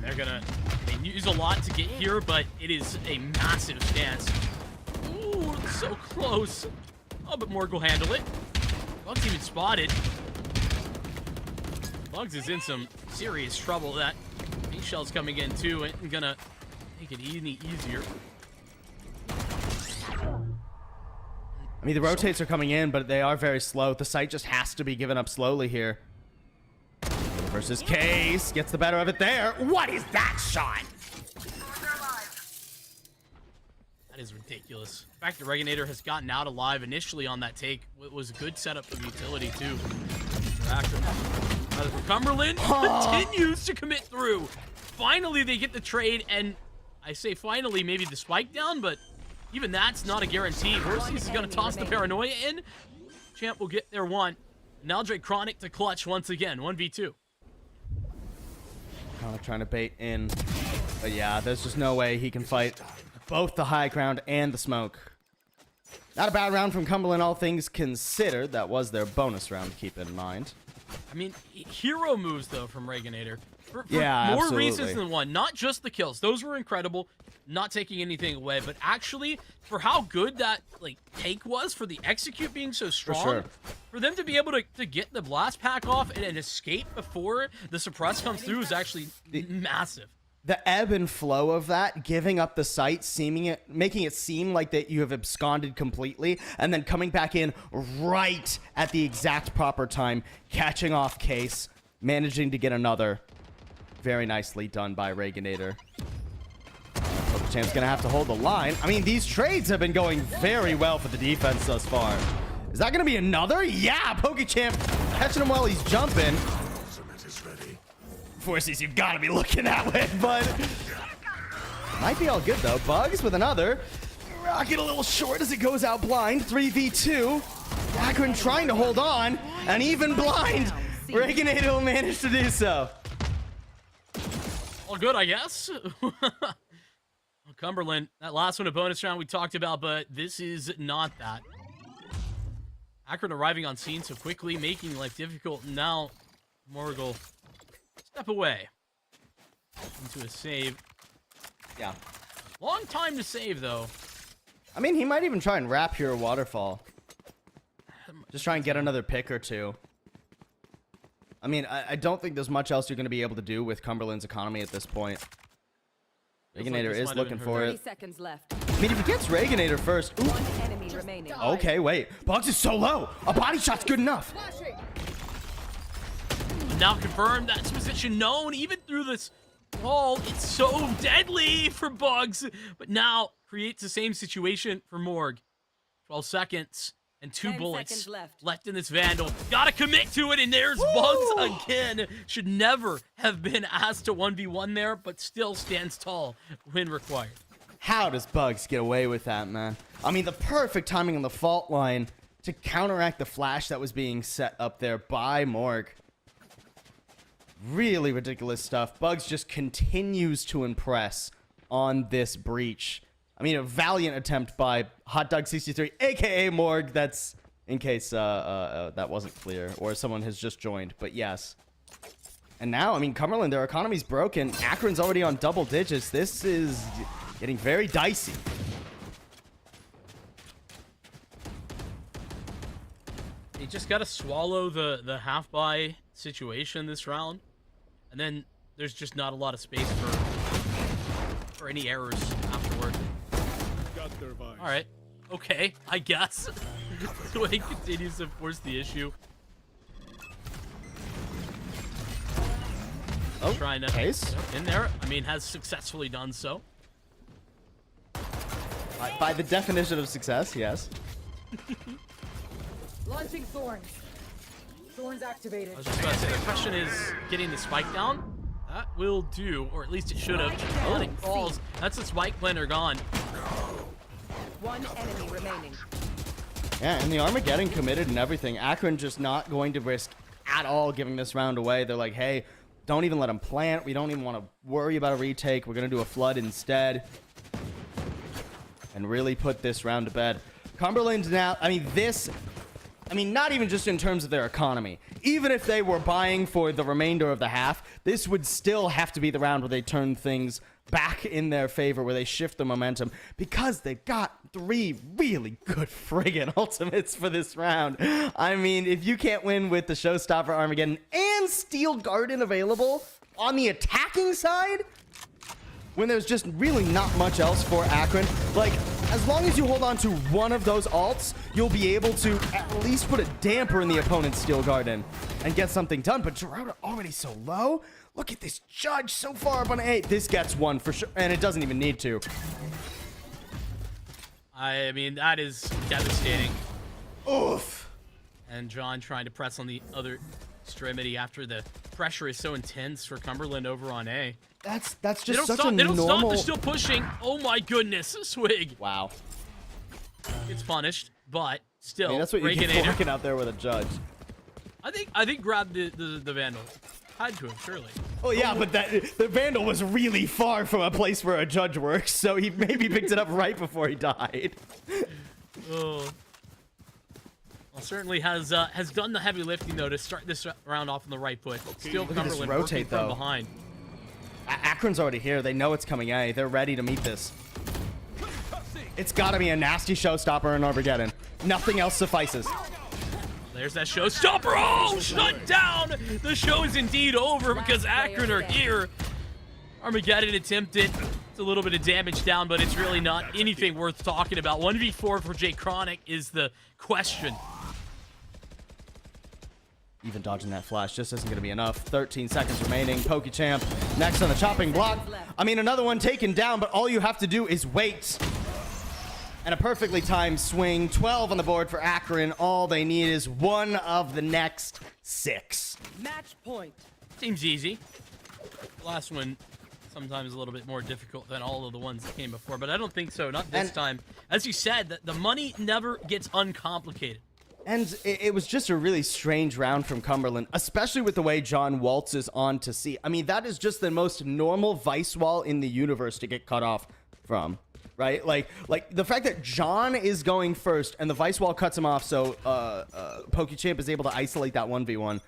And they use a lot to get here, but it is a massive stance. Ooh, so close. Oh, but Morg will handle it. Bugs even spotted. Bugs is in some serious trouble. That big shell's coming in too, and gonna make it any easier. I mean, the rotates are coming in, but they are very slow. The site just has to be given up slowly here. Versus Case. Gets the better of it there. What is that shot? That is ridiculous. The fact that Reginator has gotten out alive initially on that take was a good setup of utility, too. Cumberland continues to commit through. Finally, they get the trade, and I say finally, maybe the spike down, but even that's not a guarantee. Vorsies is going to toss the paranoia in. Champ will get their one. Now Drake Chronic to clutch once again. 1v2. Trying to bait in. But yeah, there's just no way he can fight both the high ground and the smoke. Not a bad round from Cumberland, all things considered. That was their bonus round, keep in mind. I mean, hero moves, though, from Reginator. For yeah, more absolutely. reasons than one. Not just the kills. Those were incredible. Not taking anything away. But actually, for how good that take was, for the execute being so strong, for them to be able to get the blast pack off and escape before the suppress comes through is actually massive. the ebb and flow of that, giving up the site, making it seem like that you have absconded completely, and then coming back in right at the exact proper time, catching off Case, managing to get another. Very nicely done by Reaganator. Champ's gonna have to hold the line. I mean, these trades have been going very well for the defense thus far. Is that gonna be another? Yeah, PokeChamp catching him while he's jumping. Forces, you've got to be looking that way, bud. Might be all good, though. Bugs with another. Rocket a little short as it goes out blind. 3v2. Akron trying to hold on. And even blind. Reaganator will manage to do so. All good, I guess. Well, Cumberland, that last one, a bonus round we talked about, but this is not that. Akron arriving on scene so quickly, making life difficult. Now, Morgul step away into a save. Yeah. Long time to save, though. I mean, he might even try and wrap here a waterfall. Just try and get another pick or two. I mean, I don't think there's much else you're going to be able to do with Cumberland's economy at this point. Reaganator is looking for it. 30 seconds left. I mean, if he gets Reaganator first. Ooh. One enemy remaining. Okay, wait. Bugs is so low. A body shot's good enough. Now confirmed, that's position known even through this wall. It's so deadly for Bugs, but now creates the same situation for Morg. 12 seconds and 2 bullets left in this Vandal. Gotta commit to it, and there's Bugs again. Should never have been asked to 1v1 there, but still stands tall when required. How does Bugs get away with that, man? I mean, the perfect timing on the fault line to counteract the flash that was being set up there by Morg. Really ridiculous stuff. Bugs just continues to impress on this breach. I mean, a valiant attempt by HotDog63, aka Morg. That's in case that wasn't clear or someone has just joined. But yes. And now, I mean, Cumberland, their economy's broken. Akron's already on double digits. This is getting very dicey. You just gotta swallow the half-buy situation this round. And then there's just not a lot of space for any errors afterward. All right. Okay, I guess. So he continues to force the issue. Oh, trying to Case in there. I mean, has successfully done so. By the definition of success, yes. Launching thorns. Thorns activated. I was just about to say, the question is getting the spike down. That will do, or at least it should have. Oh, and it falls. That's the spike blender gone. One enemy remaining. Yeah, and the Armageddon committed and everything. Akron just not going to risk at all giving this round away. They're like, hey, don't even let him plant. We don't even want to worry about a retake. We're going to do a flood instead. And really put this round to bed. Cumberland now, I mean, not even just in terms of their economy. Even if they were buying for the remainder of the half, this would still have to be the round where they turn things back in their favor, where they shift the momentum, because they've got 3 really good friggin' ultimates for this round. I mean, if you can't win with the Showstopper Armageddon and Steel Garden available on the attacking side, when there's just really not much else for Akron, like, as long as you hold on to one of those alts, you'll be able to at least put a damper in the opponent's Steel Garden and get something done. But Gerardo already so low. Look at this Judge so far up on 8. This gets one for sure, and it doesn't even need to. I mean, that is devastating. Oof. And John trying to press on the other extremity after the pressure is so intense for Cumberland over on A. That's just such a they don't normal... stop, they're still pushing. Oh my goodness, Swig. Wow. It's punished, but still. I mean, that's what you get for working out there with a Judge. I think grab the Vandal. Had to have, surely. Oh yeah, but the Vandal was really far from a place where a Judge works, so he maybe picked it up right before he died. Oh. Well, certainly has done the heavy lifting though to start this round off on the right foot. Still Cumberland working from behind. Akron's already here. They know it's coming A. They're ready to meet this. It's got to be a nasty Showstopper in Armageddon. Nothing else suffices. There's that Showstopper. Oh, shut down. The show is indeed over because Akron are here. Armageddon attempted. It's a little bit of damage down, but it's really not anything worth talking about. 1v4 for Jay Chronic is the question. Even dodging that flash just isn't going to be enough. 13 seconds remaining. PokeChamp next on the chopping block. I mean, another one taken down, but all you have to do is wait. And a perfectly timed swing. 12 on the board for Akron. All they need is one of the next 6. Match point. Seems easy. The last one sometimes a little bit more difficult than all of the ones that came before, but I don't think so. Not this time. As you said, the money never gets uncomplicated. And it was just a really strange round from Cumberland, especially with the way John waltzes on to C. I mean, that is just the most normal vice wall in the universe to get cut off from, right? Like the fact that John is going first and the vice wall cuts him off, so PokeChamp is able to isolate that 1v1.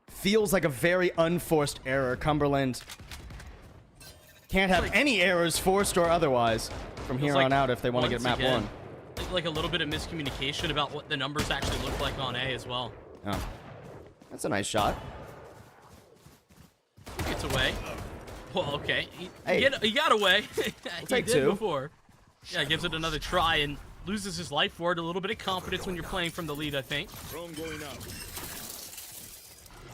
Feels like a very unforced error. Cumberland can't have any errors, forced or otherwise, from here on out if they want to get map 1. Like a little bit of miscommunication about what the numbers actually look like on A as well. Oh, that's a nice shot. Gets away. Well, okay. He got away. He take did 2. before. Yeah, gives it another try and loses his life for it. A little bit of confidence when you're playing from the lead, I think.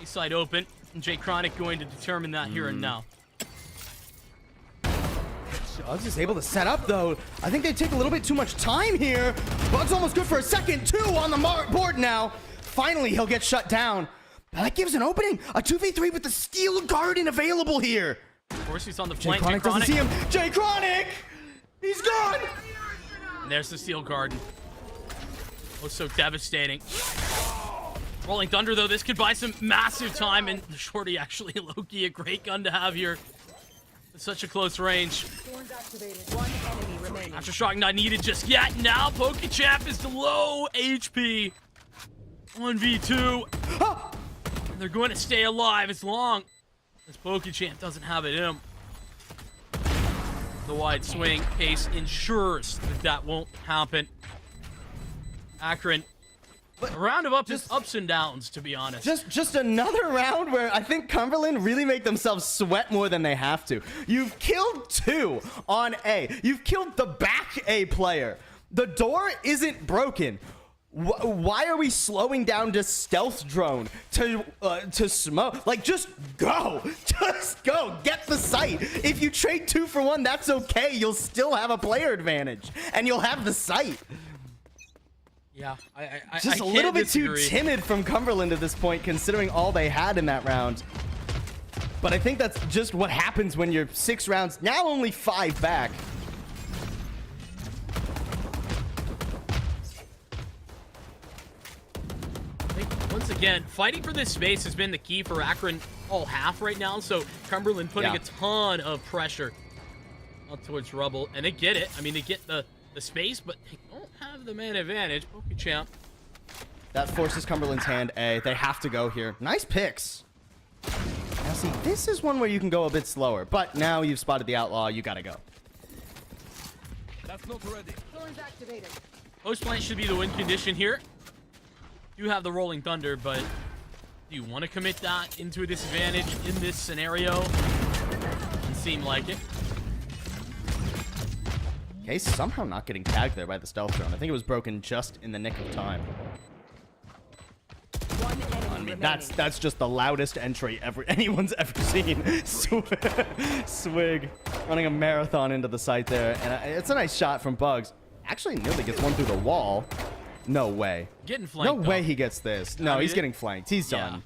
East side open. And Jay Chronic going to determine that here and now. Bugs is able to set up, though. I think they take a little bit too much time here. Bugs almost good for a second. 2 on the board now. Finally, he'll get shut down. That gives an opening. A 2v3 with the Steel Garden available here. Of course, he's on the flank. Jay Chronic doesn't see him. Jay Chronic! He's gone! And there's the Steel Garden. Oh, so devastating. Rolling Thunder, though, this could buy some massive time. And the Shorty actually, Loki, a great gun to have here. Such a close range. One enemy remaining. Aftershock not needed just yet. Now PokeChamp is low HP. 1v2. And they're going to stay alive as long as PokeChamp doesn't have it in him. The wide swing pace ensures that won't happen. Akron. A round of ups and downs, to be honest. Just another round where I think Cumberland really make themselves sweat more than they have to. You've killed 2 on A. You've killed the back A player. The door isn't broken. Why are we slowing down to stealth drone to smoke? Like, just go. Just go. Get the site. If you trade 2 for 1, that's okay. You'll still have a player advantage, and you'll have the site. Yeah, I just a little bit too timid from Cumberland at this point, considering all they had in that round. But I think that's just what happens when you're 6 rounds, now only 5 back. I think, once again, fighting for this space has been the key for Akron all half right now. So Cumberland putting a ton of pressure up towards Rubble, and they get it. I mean, they get the space, but they don't have the man advantage. PokeChamp. That forces Cumberland's hand A. They have to go here. Nice picks. Now see, this is one where you can go a bit slower, but now you've spotted the outlaw. You gotta go. That's not ready. Thorns activated. Post plant should be the win condition here. You have the Rolling Thunder, but do you want to commit that into a disadvantage in this scenario? Doesn't seem like it. Case somehow not getting tagged there by the stealth drone. I think it was broken just in the nick of time. One enemy I mean, remaining. that's just the loudest entry anyone's ever seen. Swig running a marathon into the site there, and it's a nice shot from Bugs. Actually, nearly gets one through the wall. No way. Getting flanked. No way he gets this. No, he's getting flanked. He's done.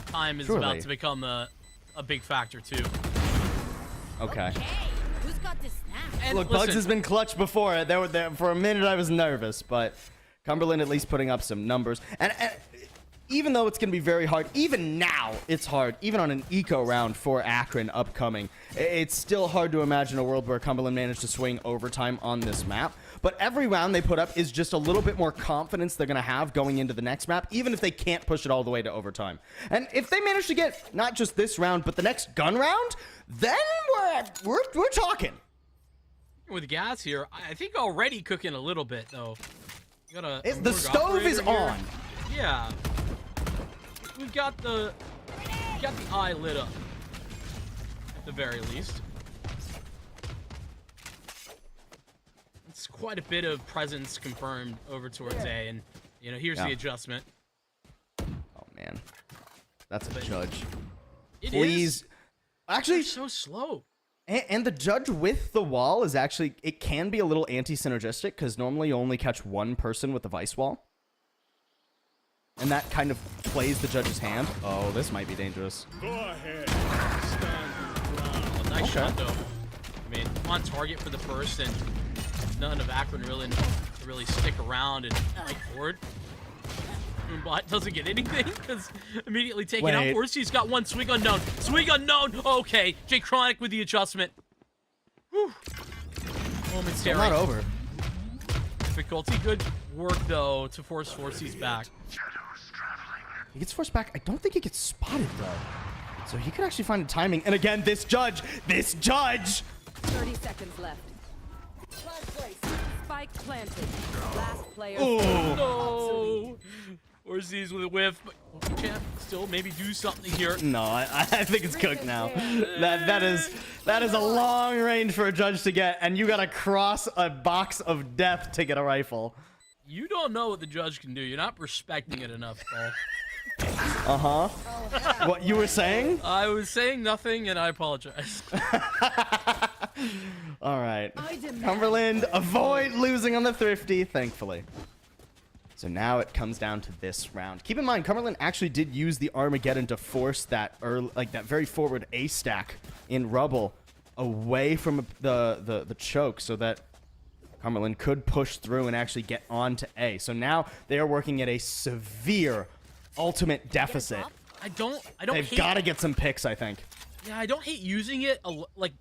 Time is about to become a big factor too. Okay. Who's got this snap? And Look, Bugs has been clutch before. There for a minute I was nervous, but Cumberland at least putting up some numbers. And even though it's going to be very hard, even now it's hard, even on an eco round for Akron upcoming, it's still hard to imagine a world where Cumberland managed to swing overtime on this map. But every round they put up is just a little bit more confidence they're going to have going into the next map, even if they can't push it all the way to overtime. And if they manage to get not just this round, but the next gun round, then we're talking. With gas here, I think already cooking a little bit though. You got The stove is on. Yeah. We've got the You got the eye lit up, at the very least. It's quite a bit of presence confirmed over towards A, and you know, here's the adjustment. Oh man, that's a judge. It Please, is. actually, They're so slow. And the judge with the wall is actually, it can be a little anti-synergistic because normally you only catch one person with the vice wall. And that kind of plays the judge's hand. Oh, this might be dangerous. Go ahead. Oh, nice shot, though. I mean, on target for the first, and none of Akron really stick around and fight forward. Bot doesn't get anything because immediately taken out. Orsi's got one swing unknown. Swing unknown. Okay, Jay Chronic with the adjustment. Whew. Momentary. Not over. Difficulty. Good work though to force Orsi's back. He gets forced back. I don't think he gets spotted though. So he could actually find the timing. And again, this judge. 30 seconds left. Spike planted. Last player. No. Orsi's with a whiff, but champ still maybe do something here. No, I think it's cooked now. That is a long range for a judge to get, and you gotta cross a box of death to get a rifle. You don't know what the judge can do. You're not respecting it enough, Paul. What you were saying? I was saying nothing, and I apologize. All right. Cumberland avoid losing on the thrifty, thankfully. So now it comes down to this round. Keep in mind, Cumberland actually did use the Armageddon to force that that very forward A stack in rubble away from the choke, so that Cumberland could push through and actually get on to A. So now they are working at a severe ultimate deficit. I don't. They've got to get some picks, I think. Yeah, I don't hate using it like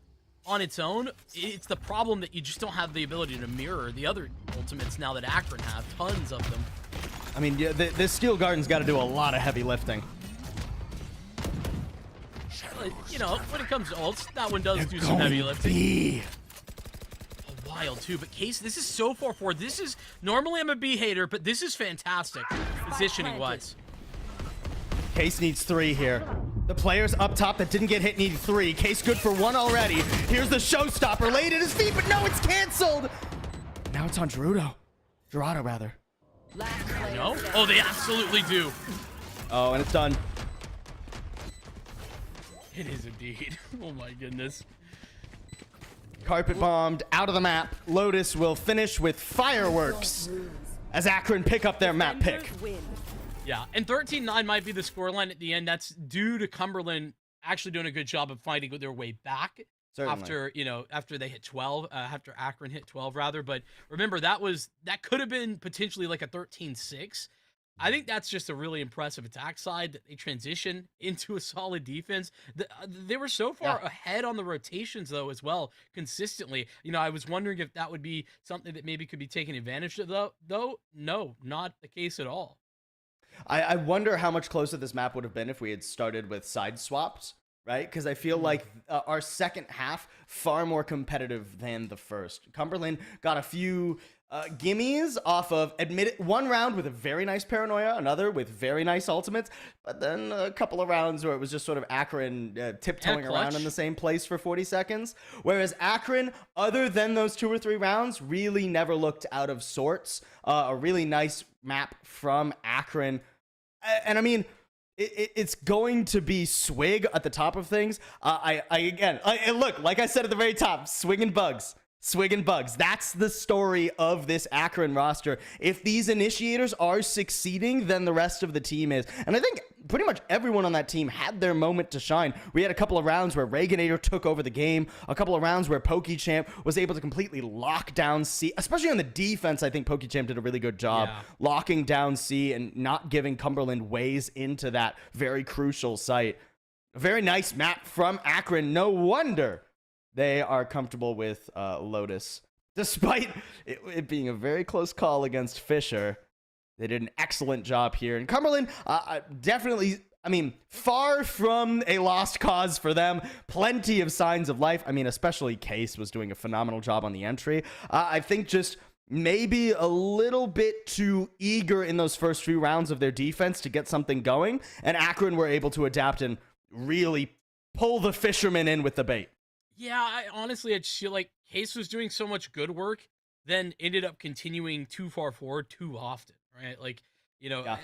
on its own. It's the problem that you just don't have the ability to mirror the other ultimates now that Akron have tons of them. I mean, yeah, this Steel Garden's got to do a lot of heavy lifting. You know, when it comes to ults, that one does do some heavy lifting. A while too, but Case, this is so far forward. This is normally I'm a B hater, but this is fantastic positioning wise. Case needs 3 here. The players up top that didn't get hit need 3. Case good for 1 already. Here's the showstopper laid at his feet, but no, it's canceled. Now it's on Gerardo, rather. No? Oh, they absolutely do. Oh, and it's done. It is indeed. Oh my goodness. Carpet bombed out of the map. Lotus will finish with fireworks as Akron pick up their map pick. Yeah, and 13-9 might be the scoreline at the end. That's due to Cumberland actually doing a good job of fighting their way back. Certainly. after they hit 12, after Akron hit 12 rather. But remember, that could have been potentially like a 13-6. I think that's just a really impressive attack side that they transition into a solid defense. They were so far ahead on the rotations though as well, consistently. You know, I was wondering if that would be something that maybe could be taken advantage of though. No, not the case at all. I wonder how much closer this map would have been if we had started with side swaps, right? Because I feel like our second half far more competitive than the first. Cumberland got a few gimmies off of one round with a very nice paranoia, another with very nice ultimates, but then a couple of rounds where it was just sort of Akron tiptoeing around in the same place for 40 seconds. Whereas Akron, other than those 2 or 3 rounds, really never looked out of sorts. A really nice map from Akron. And I mean, it's going to be Swig at the top of things. Look, like I said at the very top, Swig and Bugs. That's the story of this Akron roster. If these initiators are succeeding, then the rest of the team is. And I think pretty much everyone on that team had their moment to shine. We had a couple of rounds where Reaganator took over the game, a couple of rounds where PokeChamp was able to completely lock down C, especially on the defense. I think PokeChamp did a really good job locking down C and not giving Cumberland ways into that very crucial site. A very nice map from Akron. No wonder they are comfortable with Lotus. Despite it being a very close call against Fisher, they did an excellent job here. And Cumberland, definitely, I mean, far from a lost cause for them. Plenty of signs of life. I mean, especially Case was doing a phenomenal job on the entry. I think just maybe a little bit too eager in those first few rounds of their defense to get something going. And Akron were able to adapt and really pull the fisherman in with the bait. Yeah, I just feel like Case was doing so much good work, then ended up continuing too far forward too often, right? Like,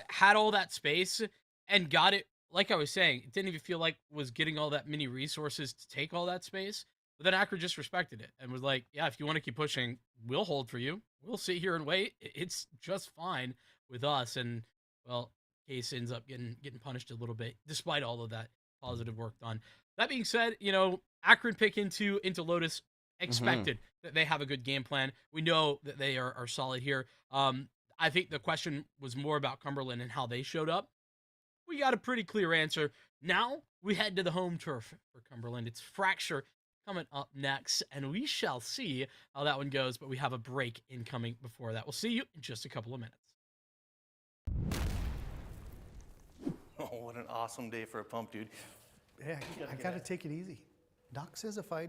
had all that space and got it. Like I was saying, it didn't even feel like was getting all that many resources to take all that space. But then Akron just respected it and was like, yeah, if you want to keep pushing, we'll hold for you. We'll sit here and wait. It's just fine with us. And, well, Case ends up getting punished a little bit, despite all of that positive work done. That being said, Akron pick into Lotus, expected that they have a good game plan. We know that they are solid here. I think the question was more about Cumberland and how they showed up. We got a pretty clear answer. Now we head to the home turf for Cumberland. It's Fracture coming up next, and we shall see how that one goes, but we have a break incoming before that. We'll see you in just a couple of minutes. Oh, what an awesome day for a pump, dude. Yeah, I gotta take it easy. Doc says if I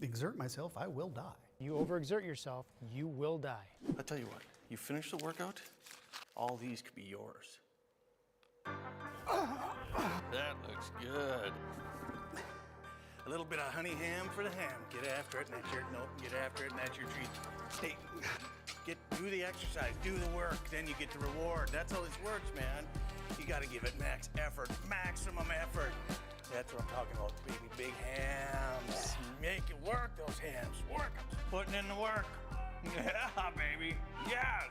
exert myself, I will die. You overexert yourself, you will die. I'll tell you what, you finish the workout, all these could be yours. That looks good. A little bit of honey ham for the ham. Get after it, and that's your, nope, get after it, and that's your treat. Stay, do the exercise, do the work, then you get the reward. That's how this works, man. You gotta give it max effort, maximum effort. That's what I'm talking about, baby. Big hams. Make it work, those hams. Work 'em. Putting in the work. Yeah, baby. Yes.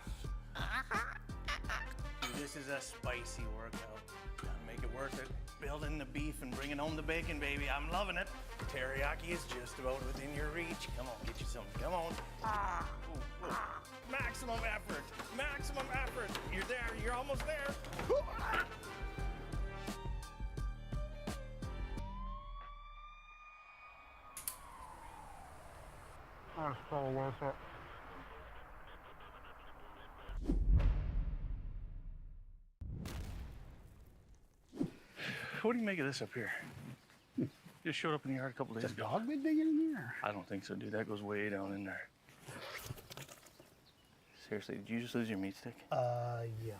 Dude, this is a spicy workout. Gotta make it worth it. Building the beef and bringing home the bacon, baby. I'm loving it. Teriyaki is just about within your reach. Come on, get you some. Come on. Ooh, ooh. Maximum effort. Maximum effort. You're there. You're almost there. That's so worth it. What do you make of this up here? Just showed up in the yard a couple days ago. Dog been digging in there? I don't think so, dude. That goes way down in there. Seriously, did you just lose your meat stick? Yeah.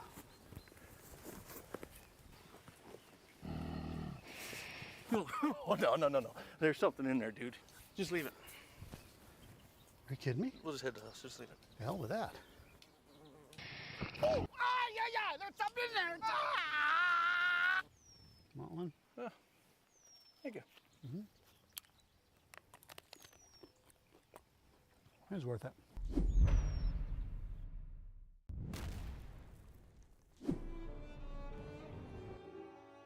Oh, no. There's something in there, dude. Just leave it. Are you kidding me? We'll just head to the house. Just leave it. The hell with that. Ah, yeah, there's something in there. Ah! Want one? Thank you. It was worth it.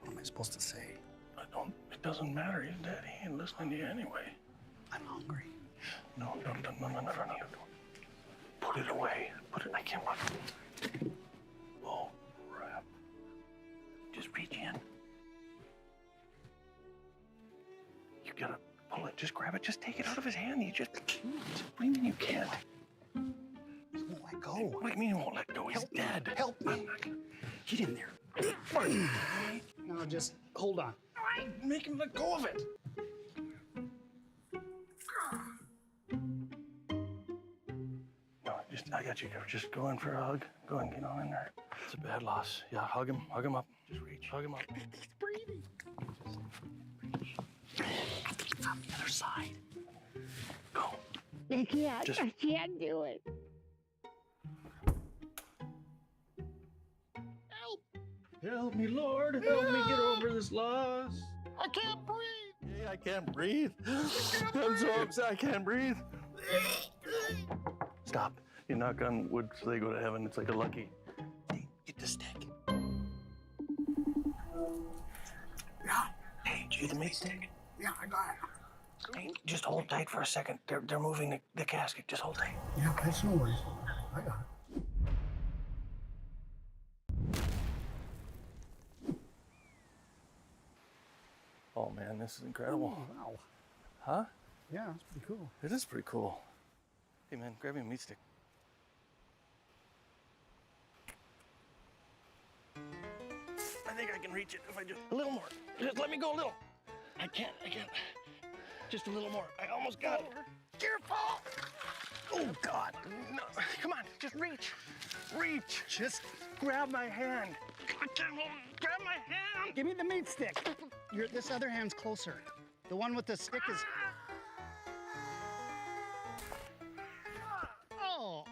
What am I supposed to say? It doesn't matter. He's dead. He ain't listening to you anyway. I'm hungry. No. Put it away. I can't watch it. Oh, crap. Just reach in. You gotta pull it. Just grab it. Just take it out of his hand. What do you mean you can't? He won't let go. What do you mean he won't let go? He's dead. Help me. Get in there. No, just hold on. Make him let go of it. No, I got you covered. Just go in for a hug. Go and get on in there. It's a bad loss. Yeah, hug him up. Just reach. Hug him up. He's breathing. On the other side. Go. I can't. Just- I can't do it. Help! Help me, Lord. Help me get over this loss. I can't breathe. Hey, I can't breathe. I'm so upset. I can't breathe. Stop. You knock on wood so they go to heaven. It's like a lucky. Hey, get the stick. Yeah. Hey, did you get the meat stick? Yeah, I got it. Hey, just hold tight for a second. They're moving the casket. Just hold tight. Yeah, that's no worries. I got it. Oh man, this is incredible. Oh, wow. Huh? Yeah, that's pretty cool. It is pretty cool. Hey man, grab me a meat stick. I think I can reach it if I just a little more. Just let me go a little. I can't. Just a little more. I almost got it. Careful! Oh God! No, come on, just reach. Just grab my hand. I Grab my hand. Give me the meat stick. This other hand's closer. The one with the stick is. Oh.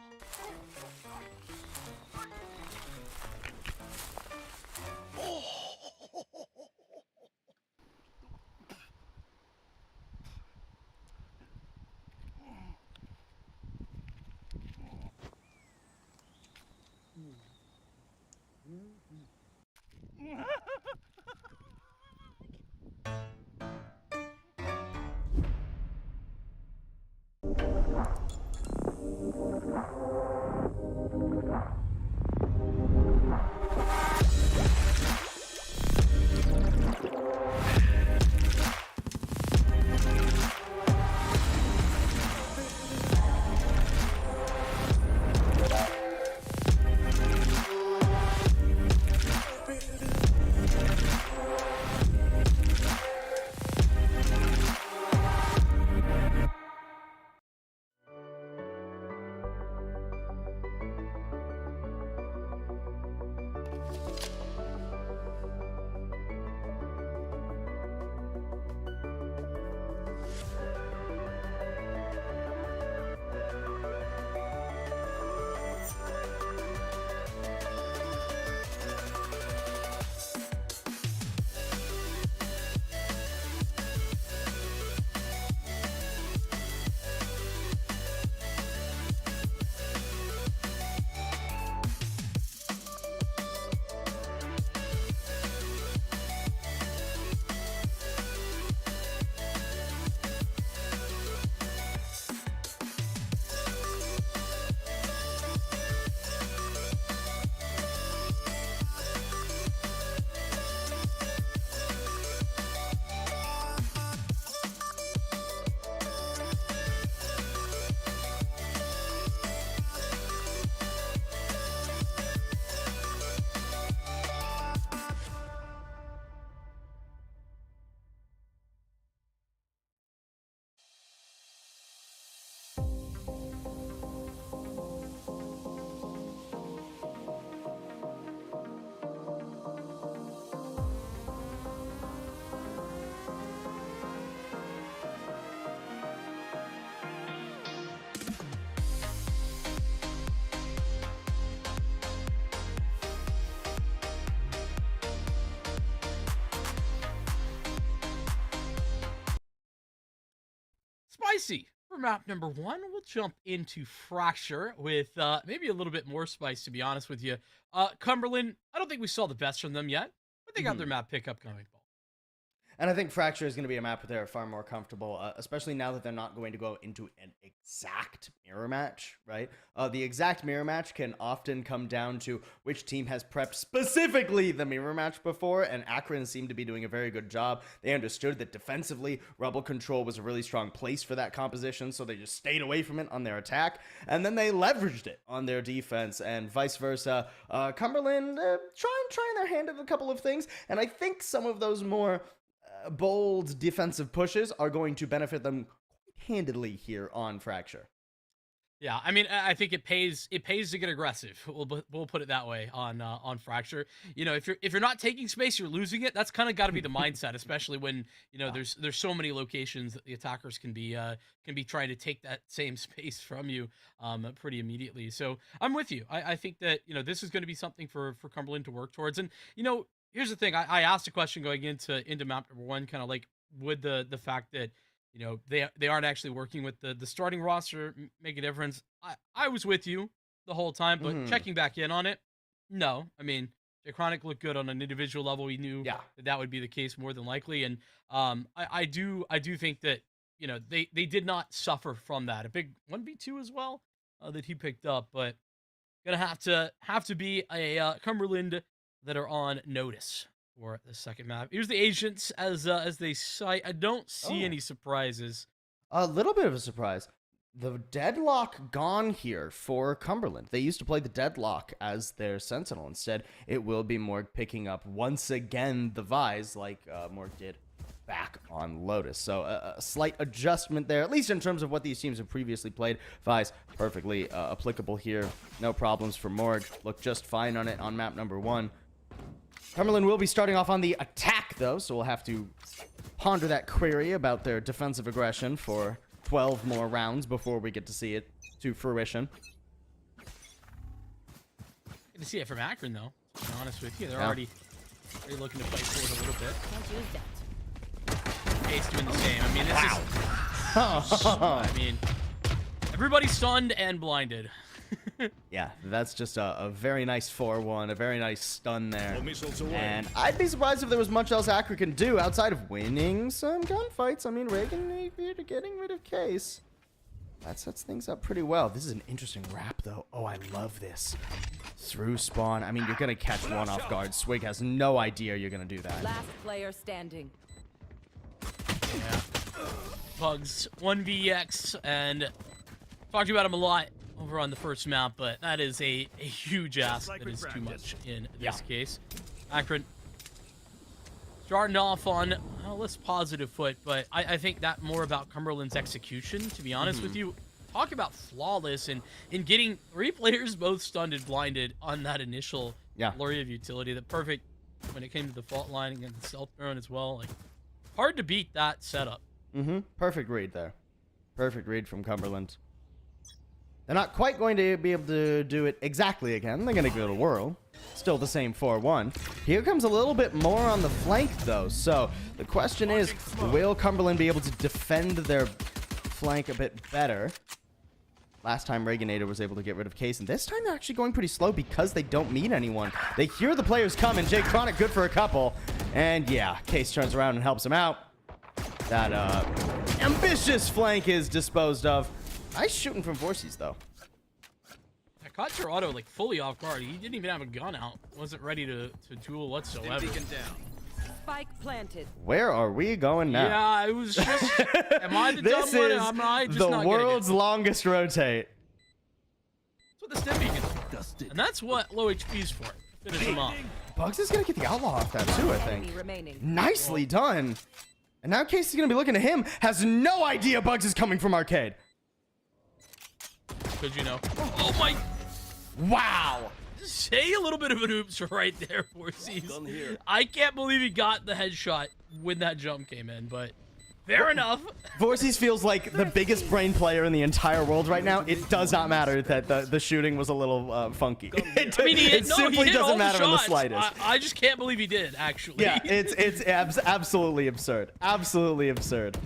Spicy. For map number 1, we'll jump into Fracture with maybe a little bit more spice, to be honest with you. Cumberland, I don't think we saw the best from them yet, but they got their map pickup coming. And I think Fracture is going to be a map where they're far more comfortable, especially now that they're not going to go into an exact mirror match, right? The exact mirror match can often come down to which team has prepped specifically the mirror match before, and Akron seemed to be doing a very good job. They understood that defensively, Rebel Control was a really strong place for that composition, so they just stayed away from it on their attack, and then they leveraged it on their defense, and vice versa. Cumberland trying their hand at a couple of things, and I think some of those more bold defensive pushes are going to benefit them handedly here on Fracture. Yeah, I mean, I think it pays to get aggressive. We'll put it that way on Fracture. You know, if you're not taking space, you're losing it. That's kind of got to be the mindset, especially when there's so many locations that the attackers can be trying to take that same space from you pretty immediately. So I'm with you. I think that this is going to be something for Cumberland to work towards. And here's the thing. I asked a question going into map number 1, kind of like, would the fact that they aren't actually working with the starting roster make a difference? I was with you the whole time, but checking back in on it, no. I mean, Jay Chronic looked good on an individual level. We knew that would be the case more than likely, and I do think that they did not suffer from that. A big 1v2 as well that he picked up, but gonna have to be a Cumberland that are on notice for the second map. Here's the agents as they cite. I don't see any surprises. A little bit of a surprise. The Deadlock gone here for Cumberland. They used to play the Deadlock as their Sentinel. Instead, it will be Morg picking up once again the Vise like Morg did back on Lotus. So a slight adjustment there, at least in terms of what these teams have previously played. Vise perfectly applicable here. No problems for Morg. Looked just fine on it on map number 1. Cumberland will be starting off on the attack, though, so we'll have to ponder that query about their defensive aggression for 12 more rounds before we get to see it to fruition. Good to see it from Akron, though. To be honest with you, they're already looking to fight forward a little bit. Don't use that. Case doing the same. I mean, this is. I mean, everybody's stunned and blinded. Yeah, that's just a very nice 4-1, a very nice stun there. And I'd be surprised if there was much else Akron can do outside of winning some gunfights. I mean, Reagan getting rid of Case. That sets things up pretty well. This is an interesting wrap, though. Oh, I love this. Through spawn. I mean, you're going to catch one off guard. Swig has no idea you're going to do that. Last player standing. Yeah. Bugs 1vx, and talked about him a lot over on the first map, but that is a huge ask. That is too much in this case. Akron starting off on a less positive foot, but I think that more about Cumberland's execution, to be honest with you. Talk about flawless and in getting 3 players both stunned and blinded on that initial flurry of utility. The perfect when it came to the fault line and the self thrown as well. Like, hard to beat that setup. Perfect read there. Perfect read from Cumberland. They're not quite going to be able to do it exactly again. They're going to go to Whirl. Still the same 4-1. Here comes a little bit more on the flank, though. So the question is, will Cumberland be able to defend their flank a bit better? Last time Reaganator was able to get rid of Case, and this time they're actually going pretty slow because they don't meet anyone. They hear the players come, and Jake Chronic good for a couple. And yeah, Case turns around and helps him out. That ambitious flank is disposed of. Nice shooting from Vorsies, though. I caught Gerardo like fully off guard. He didn't even have a gun out. Wasn't ready to duel whatsoever. Spike planted. Where are we going now? Yeah, it was just. Am I the This dumb one? is Am I just the not world's longest rotate. That's what the stim beacon is. And that's what low HP's for. Finish him off. Bugs is going to get the outlaw off that, too, I think. Enemy remaining. Nicely done. And now Case is going to be looking to him. Has no idea Bugs is coming from arcade. Could you know? Oh my! Wow. Say a little bit of an oops right there, Vorsies. I can't believe he got the headshot when that jump came in, but fair enough. Vorsies feels like the biggest brain player in the entire world right now. It does not matter that the shooting was a little funky. I mean, it simply doesn't matter in the slightest. I just can't believe he did, actually. Yeah, it's absolutely absurd. Absolutely absurd.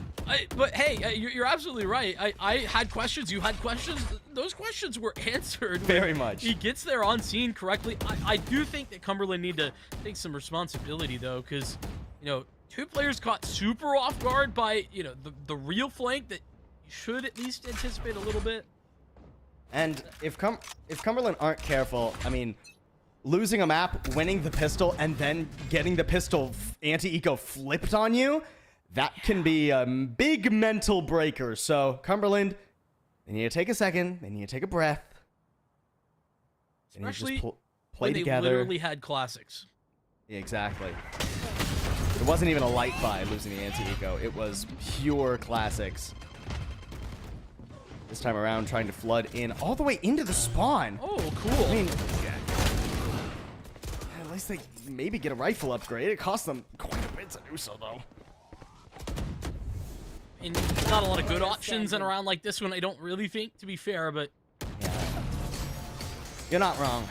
But hey, you're absolutely right. I had questions. You had questions. Those questions were answered. Very much. He gets there on scene correctly. I do think that Cumberland need to take some responsibility, though, because, you know, 2 players caught super off guard by, you know, the real flank that you should at least anticipate a little bit. And if Cumberland aren't careful, I mean, losing a map, winning the pistol, and then getting the pistol anti-eco flipped on you, that can be a big mental breaker. So, Cumberland, they need to take a second. They need to take a breath. They need to just play together. They literally had classics. Yeah, exactly. It wasn't even a light buy losing the anti-eco. It was pure classics. This time around, trying to flood in all the way into the spawn. Oh, cool. I mean, at least they maybe get a rifle upgrade. It costs them quite a bit to do so, though. And not a lot of good options in a round like this one, I don't really think, to be fair, but... Yeah. You're not wrong.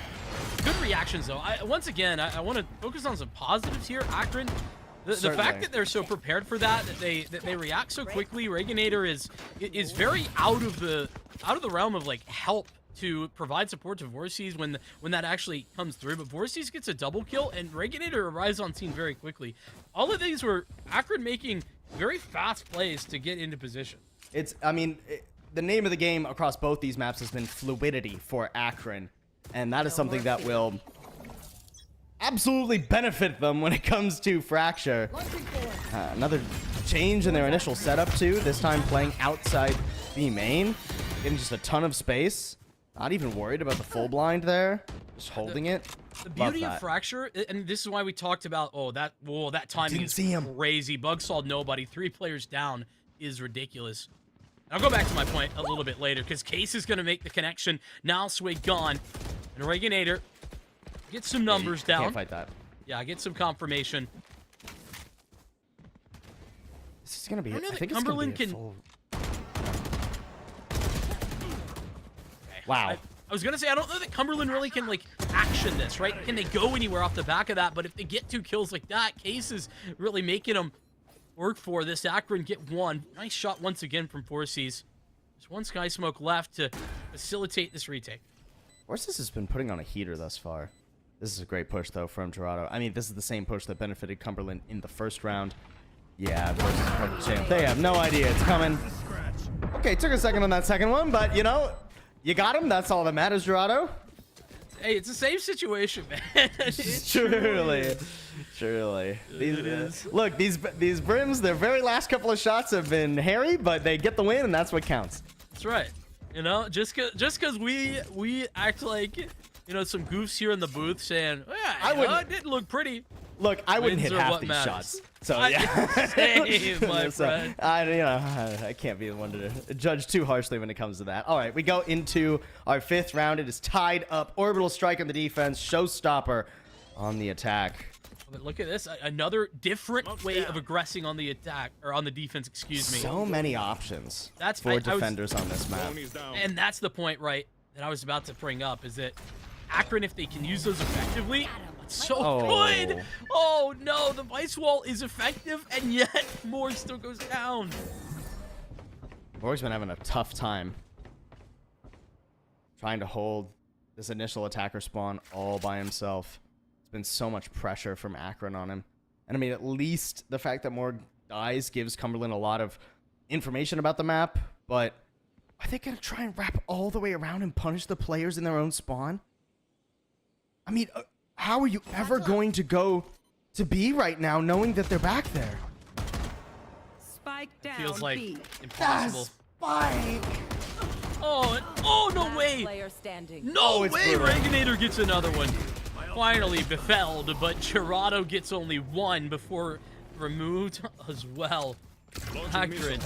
Good reactions, though. Once again, I want to focus on some positives here. Akron, the fact that they're so prepared for that they react so quickly. Reaganator is very out of the realm of like help to provide support to Vorsies when that actually comes through. But Vorsies gets a double kill, and Reaganator arrives on scene very quickly. All of these were Akron making very fast plays to get into position. The name of the game across both these maps has been fluidity for Akron, and that is something that will absolutely benefit them when it comes to Fracture. Another change in their initial setup, too. This time playing outside B main, getting just a ton of space. Not even worried about the full blind there. Just holding it. The beauty of Fracture, and this is why we talked about, that timing is crazy. Bug saw nobody. 3 players down is ridiculous. I'll go back to my point a little bit later, because Case is going to make the connection. Now Swig gone. And Reaganator gets some numbers down. Can't fight that. Yeah, get some confirmation. This is gonna be. I know that think Cumberland it's can. gonna be a full... Wow. I was gonna say I don't know that Cumberland really can like action this, right? Can they go anywhere off the back of that? But if they get 2 kills like that, Case is really making them work for this. Akron get 1. Nice shot once again from 4Cs. There's 1 Sky Smoke left to facilitate this retake. Forces has been putting on a heater thus far. This is a great push though from Dorado. I mean, this is the same push that benefited Cumberland in the first round. Yeah, Forces champ. They have no idea it's coming. Okay, took a second on that second one, but you know, you got him. That's all that matters, Dorado. Hey, it's a safe situation, man. Truly. Look, these Brims, their very last couple of shots have been hairy, but they get the win, and that's what counts. That's right. You know, just cause we act like, you know, some goofs here in the booth saying, yeah, it didn't look pretty. Look, I wouldn't hit half these shots. So yeah, same, my friend. I can't be the one to judge too harshly when it comes to that. All right, we go into our 5th round. It is tied up. Orbital Strike on the defense. Showstopper on the attack. But look at this, another different way of aggressing on the attack, or on the defense, excuse me. So many options for defenders on this map. And that's the point, right, that I was about to bring up, is that Akron, if they can use those effectively, it's so good. Oh no, the Vice Wall is effective, and yet Morg still goes down. Morg's been having a tough time trying to hold this initial attacker spawn all by himself. Been so much pressure from Akron on him. And I mean, at least the fact that Morg dies gives Cumberland a lot of information about the map, but are they going to try and wrap all the way around and punish the players in their own spawn? I mean, how are you ever going to go to B right now knowing that they're back there? Spike down. Feels like B. impossible. Spike! Oh, no way! Player standing. No way! brutal. Reganator gets another one. Finally befelled, but Gerardo gets only 1 before removed as well. Akron.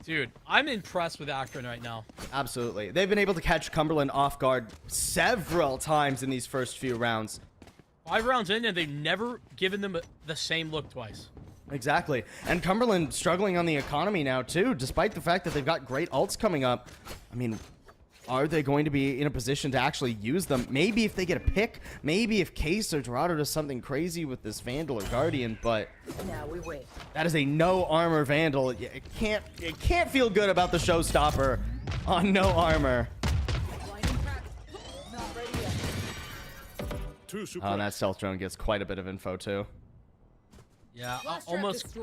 Dude, I'm impressed with Akron right now. Absolutely. They've been able to catch Cumberland off guard several times in these first few rounds. 5 rounds in, and they've never given them the same look twice. Exactly. And Cumberland struggling on the economy now, too, despite the fact that they've got great ults coming up. I mean, are they going to be in a position to actually use them? Maybe if they get a pick, maybe if Case or Dorado does something crazy with this Vandal or Guardian, but Now we wait. that is a no armor Vandal. It can't feel good about the Showstopper on no armor. Oh, and that stealth drone gets quite a bit of info too. Yeah,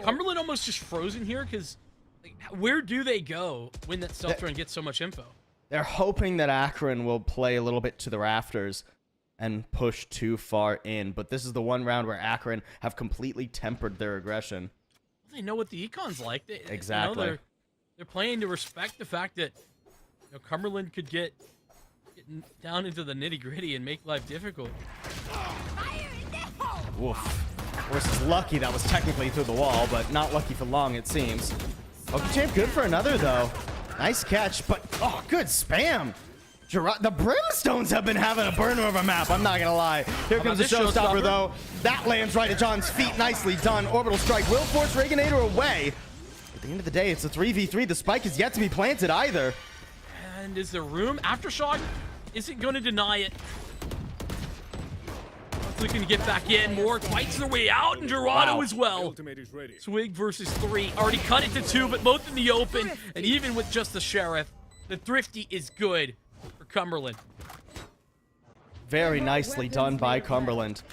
Cumberland almost just frozen here, because like, where do they go when that stealth drone gets so much info? They're hoping that Akron will play a little bit to the rafters and push too far in, but this is the one round where Akron have completely tempered their aggression. They know what the econ's like. Exactly. You know, they're playing to respect the fact that, you know, Cumberland could get down into the nitty-gritty and make life difficult. Woof. Force is lucky that was technically through the wall, but not lucky for long, it seems. Okay, champ, good for another, though. Nice catch, but, oh, good spam. The Brimstones have been having a burner of a map, I'm not gonna lie. Here comes the Showstopper, though. That lands right at John's feet. Nicely done. Orbital Strike will force Reganator away. At the end of the day, it's a 3v3. The spike is yet to be planted either. And is there room? Aftershock isn't going to deny it. Looking to get back in. Morg fights their way out, and Dorado as well. Swig versus 3. Already cut it to 2, but both in the open. And even with just the Sheriff, the Thrifty is good for Cumberland. Very nicely done by Cumberland.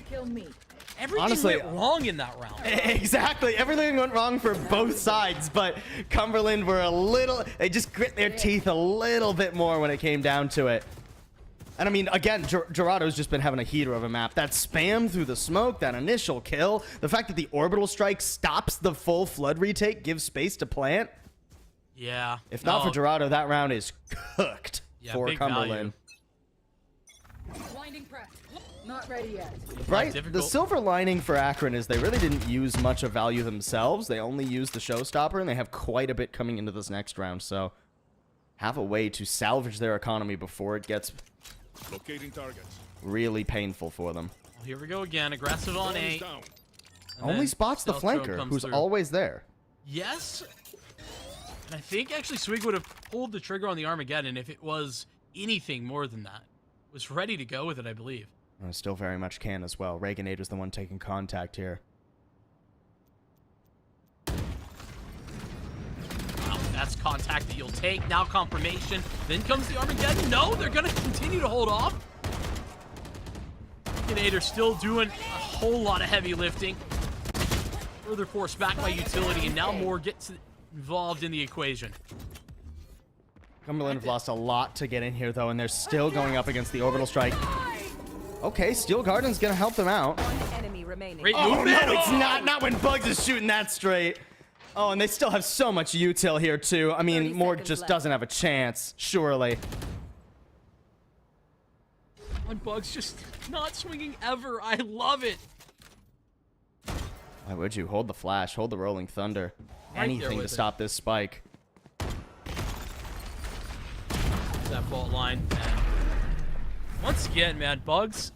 Everything Honestly, went wrong in that round. Exactly. Everything went wrong for both sides, but Cumberland were they just grit their teeth a little bit more when it came down to it. And I mean, again, Gerado's just been having a heater of a map. That spam through the smoke, that initial kill, the fact that the orbital strike stops the full flood retake, gives space to plant. Yeah. If not for Gerardo, that round is cooked for Cumberland. Blinding press. Not ready yet. Right? The silver lining for Akron is they really didn't use much of value themselves. They only used the Showstopper, and they have quite a bit coming into this next round. So have a way to salvage their economy before it gets locating targets. Really painful for them. Well, here we go again. Aggressive on A. Down. And Only then spots the stealth drone flanker, comes who's through. always there. Yes. And I think actually Swig would have pulled the trigger on the Armageddon if it was anything more than that. Was ready to go with it, I believe. Still very much can as well. Reaganator's the one taking contact here. Wow, that's contact that you'll take. Now confirmation. Then comes the Armageddon. No, they're going to continue to hold off. Reaganator still doing a whole lot of heavy lifting. Further forced back by utility, and now more gets involved in the equation. Cumberland have lost a lot to get in here, though, and they're still going up against the orbital strike. Okay, Steel Garden's gonna help them out. Enemy remaining. Great Oh, movement. no, it's not. Not when Bugs is shooting that straight. Oh, and they still have so much util here, too. I mean, 30 Morg seconds just left. doesn't have a chance, surely. One Bug's just not swinging ever. I love it. Why would you? Hold the flash, hold the rolling thunder. Right there Anything to with it. stop this spike. That fault line. And once again, man, Bugs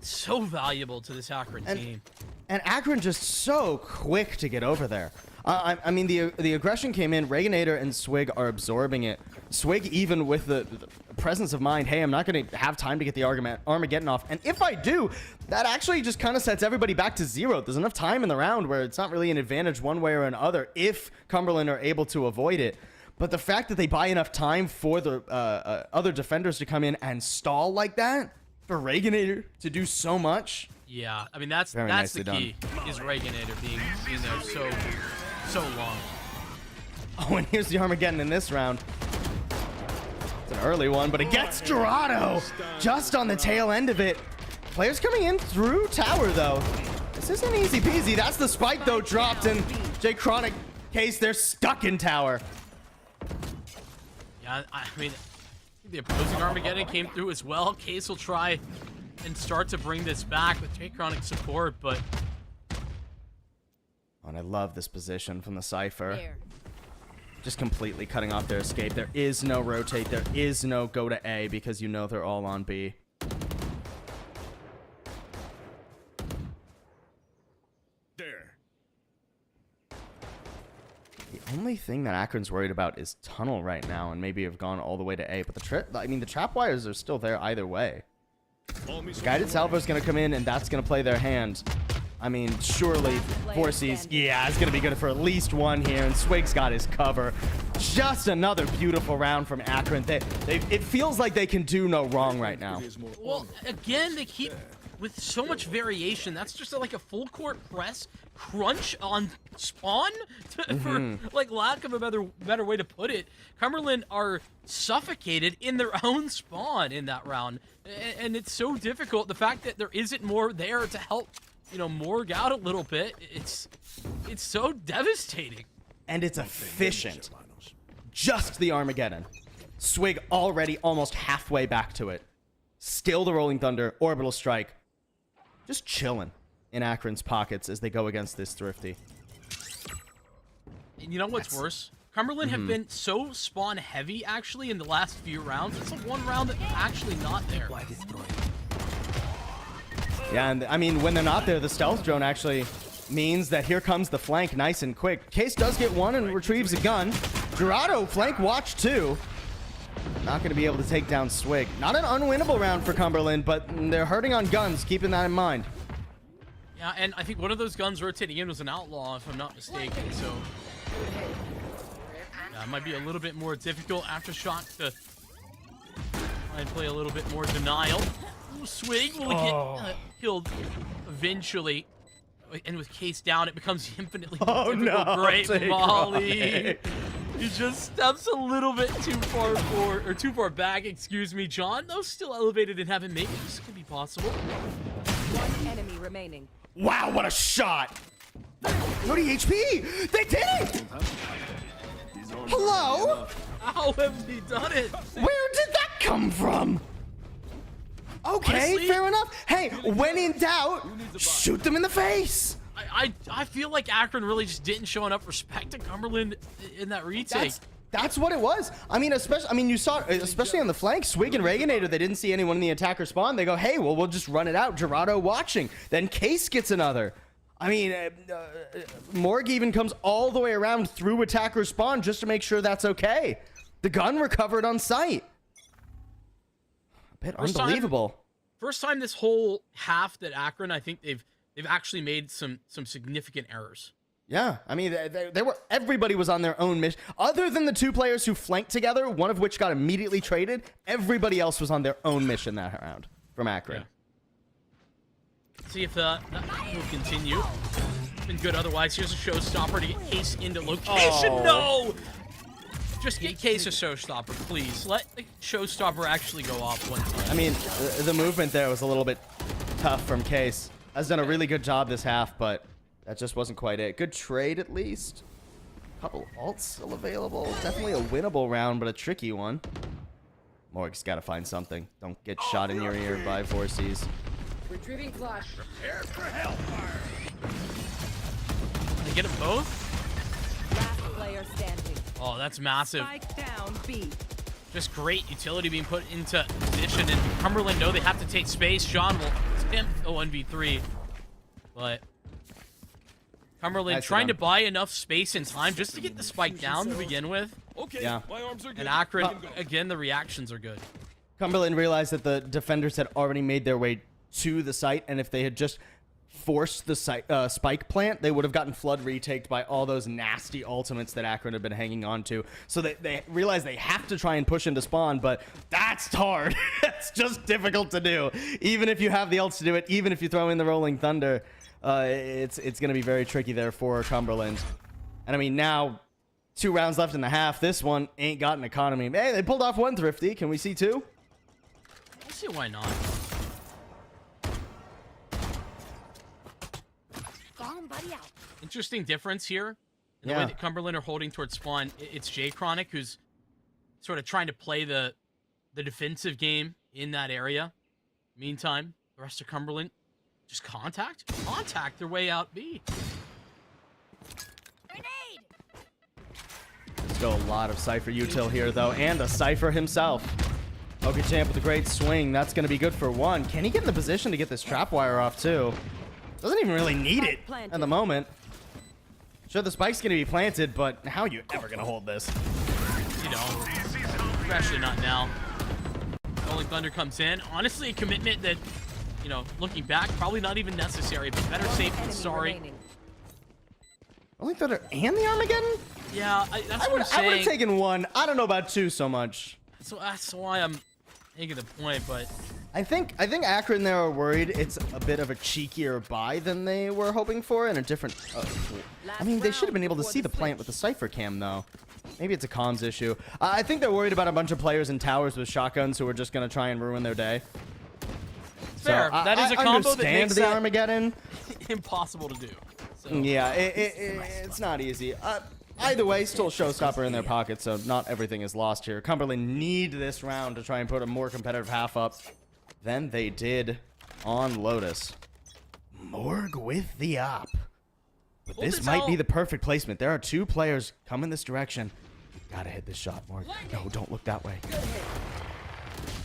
so valuable to this Akron team. And Akron just so quick to get over there. I mean, the aggression came in. Reaganator and Swig are absorbing it. Swig, even with the presence of mind, hey, I'm not going to have time to get the Armageddon off. And if I do, that actually just kind of sets everybody back to 0. There's enough time in the round where it's not really an advantage one way or another if Cumberland are able to avoid it. But the fact that they buy enough time for the other defenders to come in and stall like that, for Reaganator to do so much. Yeah, I mean, that's Very the nicely key, is Reaganator being there so long. Oh, and here's the Armageddon in this round. It's an early one, but it gets Dorado just on the tail end of it. Players coming in through tower, though. This isn't easy peasy. That's the spike, though, dropped, and J Chronic case, they're stuck in tower. Yeah, I mean, the opposing Armageddon came through as well. Case will try and start to bring this back with J Chronic support, but Oh, and I love this position from the Cypher. There. Just completely cutting off their escape. There is no rotate. There is no go to A because you know they're all on B. There. The only thing that Akron's worried about is tunnel right now, and maybe have gone all the way to A. But the trap wires are still there either way. Guided Salvo's gonna come in, and that's gonna play their hand. I mean, surely Forces, yeah, it's gonna be good for at least one here, and Swig's got his cover. Just another beautiful round from Akron. It feels like they can do no wrong right now. well, again, they keep with so much variation. That's just like a full court press crunch on spawn, for like lack of a better way to put it. Cumberland are suffocated in their own spawn in that round, and it's so difficult. The fact that there isn't more there to help, Morg out a little bit, it's so devastating. And it's efficient. Just the Armageddon. Swig already almost halfway back to it. Still the Rolling Thunder, Orbital Strike. Just chilling in Akron's pockets as they go against this Thrifty. And you know what's worse? Cumberland have been so spawn heavy actually in the last few rounds. It's like one round that they're actually not there. Yeah, and I mean, when they're not there, the stealth drone actually means that here comes the flank nice and quick. Case does get one and retrieves a gun. Dorado flank watch too. Not going to be able to take down Swig. Not an unwinnable round for Cumberland, but they're hurting on guns, keeping that in mind. Yeah, and I think one of those guns rotating in was an outlaw, if I'm not mistaken, so it might be a little bit more difficult. Aftershock to try and play a little bit more denial. Swig will get killed eventually. And with Case down, it becomes infinitely more difficult. no, Great take volley. He just steps a little bit too far forward, or too far back, excuse me. John, though, still elevated in heaven. Maybe this could be possible. One enemy remaining. Wow, what a shot! 30 HP! They did it! Hello? How have they done it? Where did that come from? Okay, Honestly, fair enough. Hey, when in doubt, shoot them in the face. I feel like Akron really just didn't show enough respect to Cumberland in that retake. That's what it was. I mean, you saw, especially on the flank, Swig and Reganator, they didn't see anyone in the attacker spawn. They go, hey, well, we'll just run it out. Gerardo watching. Then Case gets another. I mean, Morg even comes all the way around through attacker spawn just to make sure that's okay. The gun recovered on site. A bit unbelievable. First time this whole half that Akron, I think they've actually made some significant errors. Yeah, I mean, everybody was on their own mission. Other than the 2 players who flanked together, one of which got immediately traded, everybody else was on their own mission that round from Akron. Yeah. See if that will continue. It's been good otherwise. Here's a showstopper to get Case into location. Oh. No! Just get Case a showstopper, please. Let the showstopper actually go off one time. I mean, the movement there was a little bit tough from Case. Has done a really good job this half, but that just wasn't quite it. Good trade, at least. Couple ults still available. Definitely a winnable round, but a tricky one. Morg's got to find something. Don't get shot in your ear by 4Cs. Retrieving flash. Prepare for hellfire. They get them both? Last player standing. Oh, that's massive. Spike down B. Just great utility being put into position, and Cumberland know they have to take space. Sean will attempt a 1v3, but Cumberland trying to buy enough space and time just to get the spike down to begin with. Okay, Yeah. my arms are good. And Akron, again, the reactions are good. Cumberland realized that the defenders had already made their way to the site, and if they had just forced the spike plant, they would have gotten flood retaked by all those nasty ultimates that Akron had been hanging on to. So they realized they have to try and push into spawn, but that's hard. It's just difficult to do. Even if you have the ults to do it, even if you throw in the Rolling Thunder, it's going to be very tricky there for Cumberland. And I mean, now 2 rounds left in the half. This one ain't got an economy. Hey, they pulled off 1 Thrifty. Can we see 2? I'll see why not. Interesting difference here in the way that Cumberland are holding towards spawn. It's Jay Chronic who's sort of trying to play the defensive game in that area. Meantime, the rest of Cumberland just contact their way out B. Still a lot of Cypher util here, though, and a Cypher himself. Champ with a great swing. That's going to be good for 1. Can he get in the position to get this trapwire off, too? Doesn't even really need it at the moment. Sure, the spike's going to be planted, but how are you ever going to hold this? You know, especially not now. Rolling Thunder comes in. Honestly, a commitment that, you know, looking back, probably not even necessary, but better safe than sorry. Rolling Thunder and the Armageddon? Yeah, that's what I'm saying. I would have taken 1. I don't know about 2 so much. So that's why I'm making the point, but I think Akron there are worried it's a bit of a cheekier buy than they were hoping for, and a different. I mean, they should have been able to see the plant with the Cypher cam, though. Maybe it's a comms issue. I think they're worried about a bunch of players in towers with shotguns who are just gonna try and ruin their day. Fair. So, that is a combo that makes the Armageddon impossible to do. So. Yeah, it's not easy. Either way, still showstopper in their pocket, so not everything is lost here. Cumberland need this round to try and put a more competitive half up than they did on Lotus. Morg with the op. But this might be the perfect placement. There are 2 players coming this direction. Gotta hit this shot, Morg. No, don't look that way.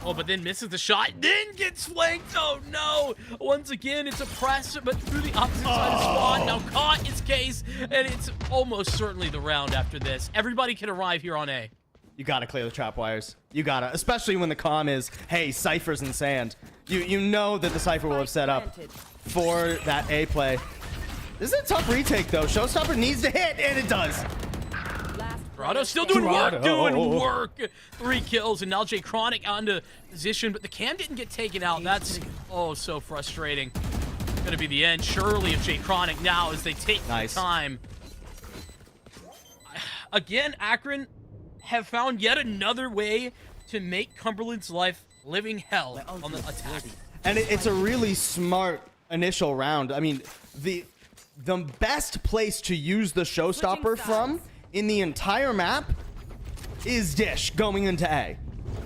Oh, but then misses the shot, then gets flanked. Oh, no. Once again, it's a press, but through the opposite side of spawn. Now caught is Case, and it's almost certainly the round after this. Everybody can arrive here on A. You gotta clear the trapwires. You gotta, especially when the comm is, hey, Cypher's in sand. You know that the Cypher will have set up for that A play. This is a tough retake, though. Showstopper needs to hit, and it does. Dorado still doing work, 3 kills, and now Jay Chronic onto position, but the cam didn't get taken out. That's, oh, so frustrating. Gonna be the end, surely, of Jay Chronic now as they take time. Again, Akron have found yet another way to make Cumberland's life living hell on the attack. And it's a really smart initial round. I mean, the best place to use the showstopper from in the entire map is Dish going into A,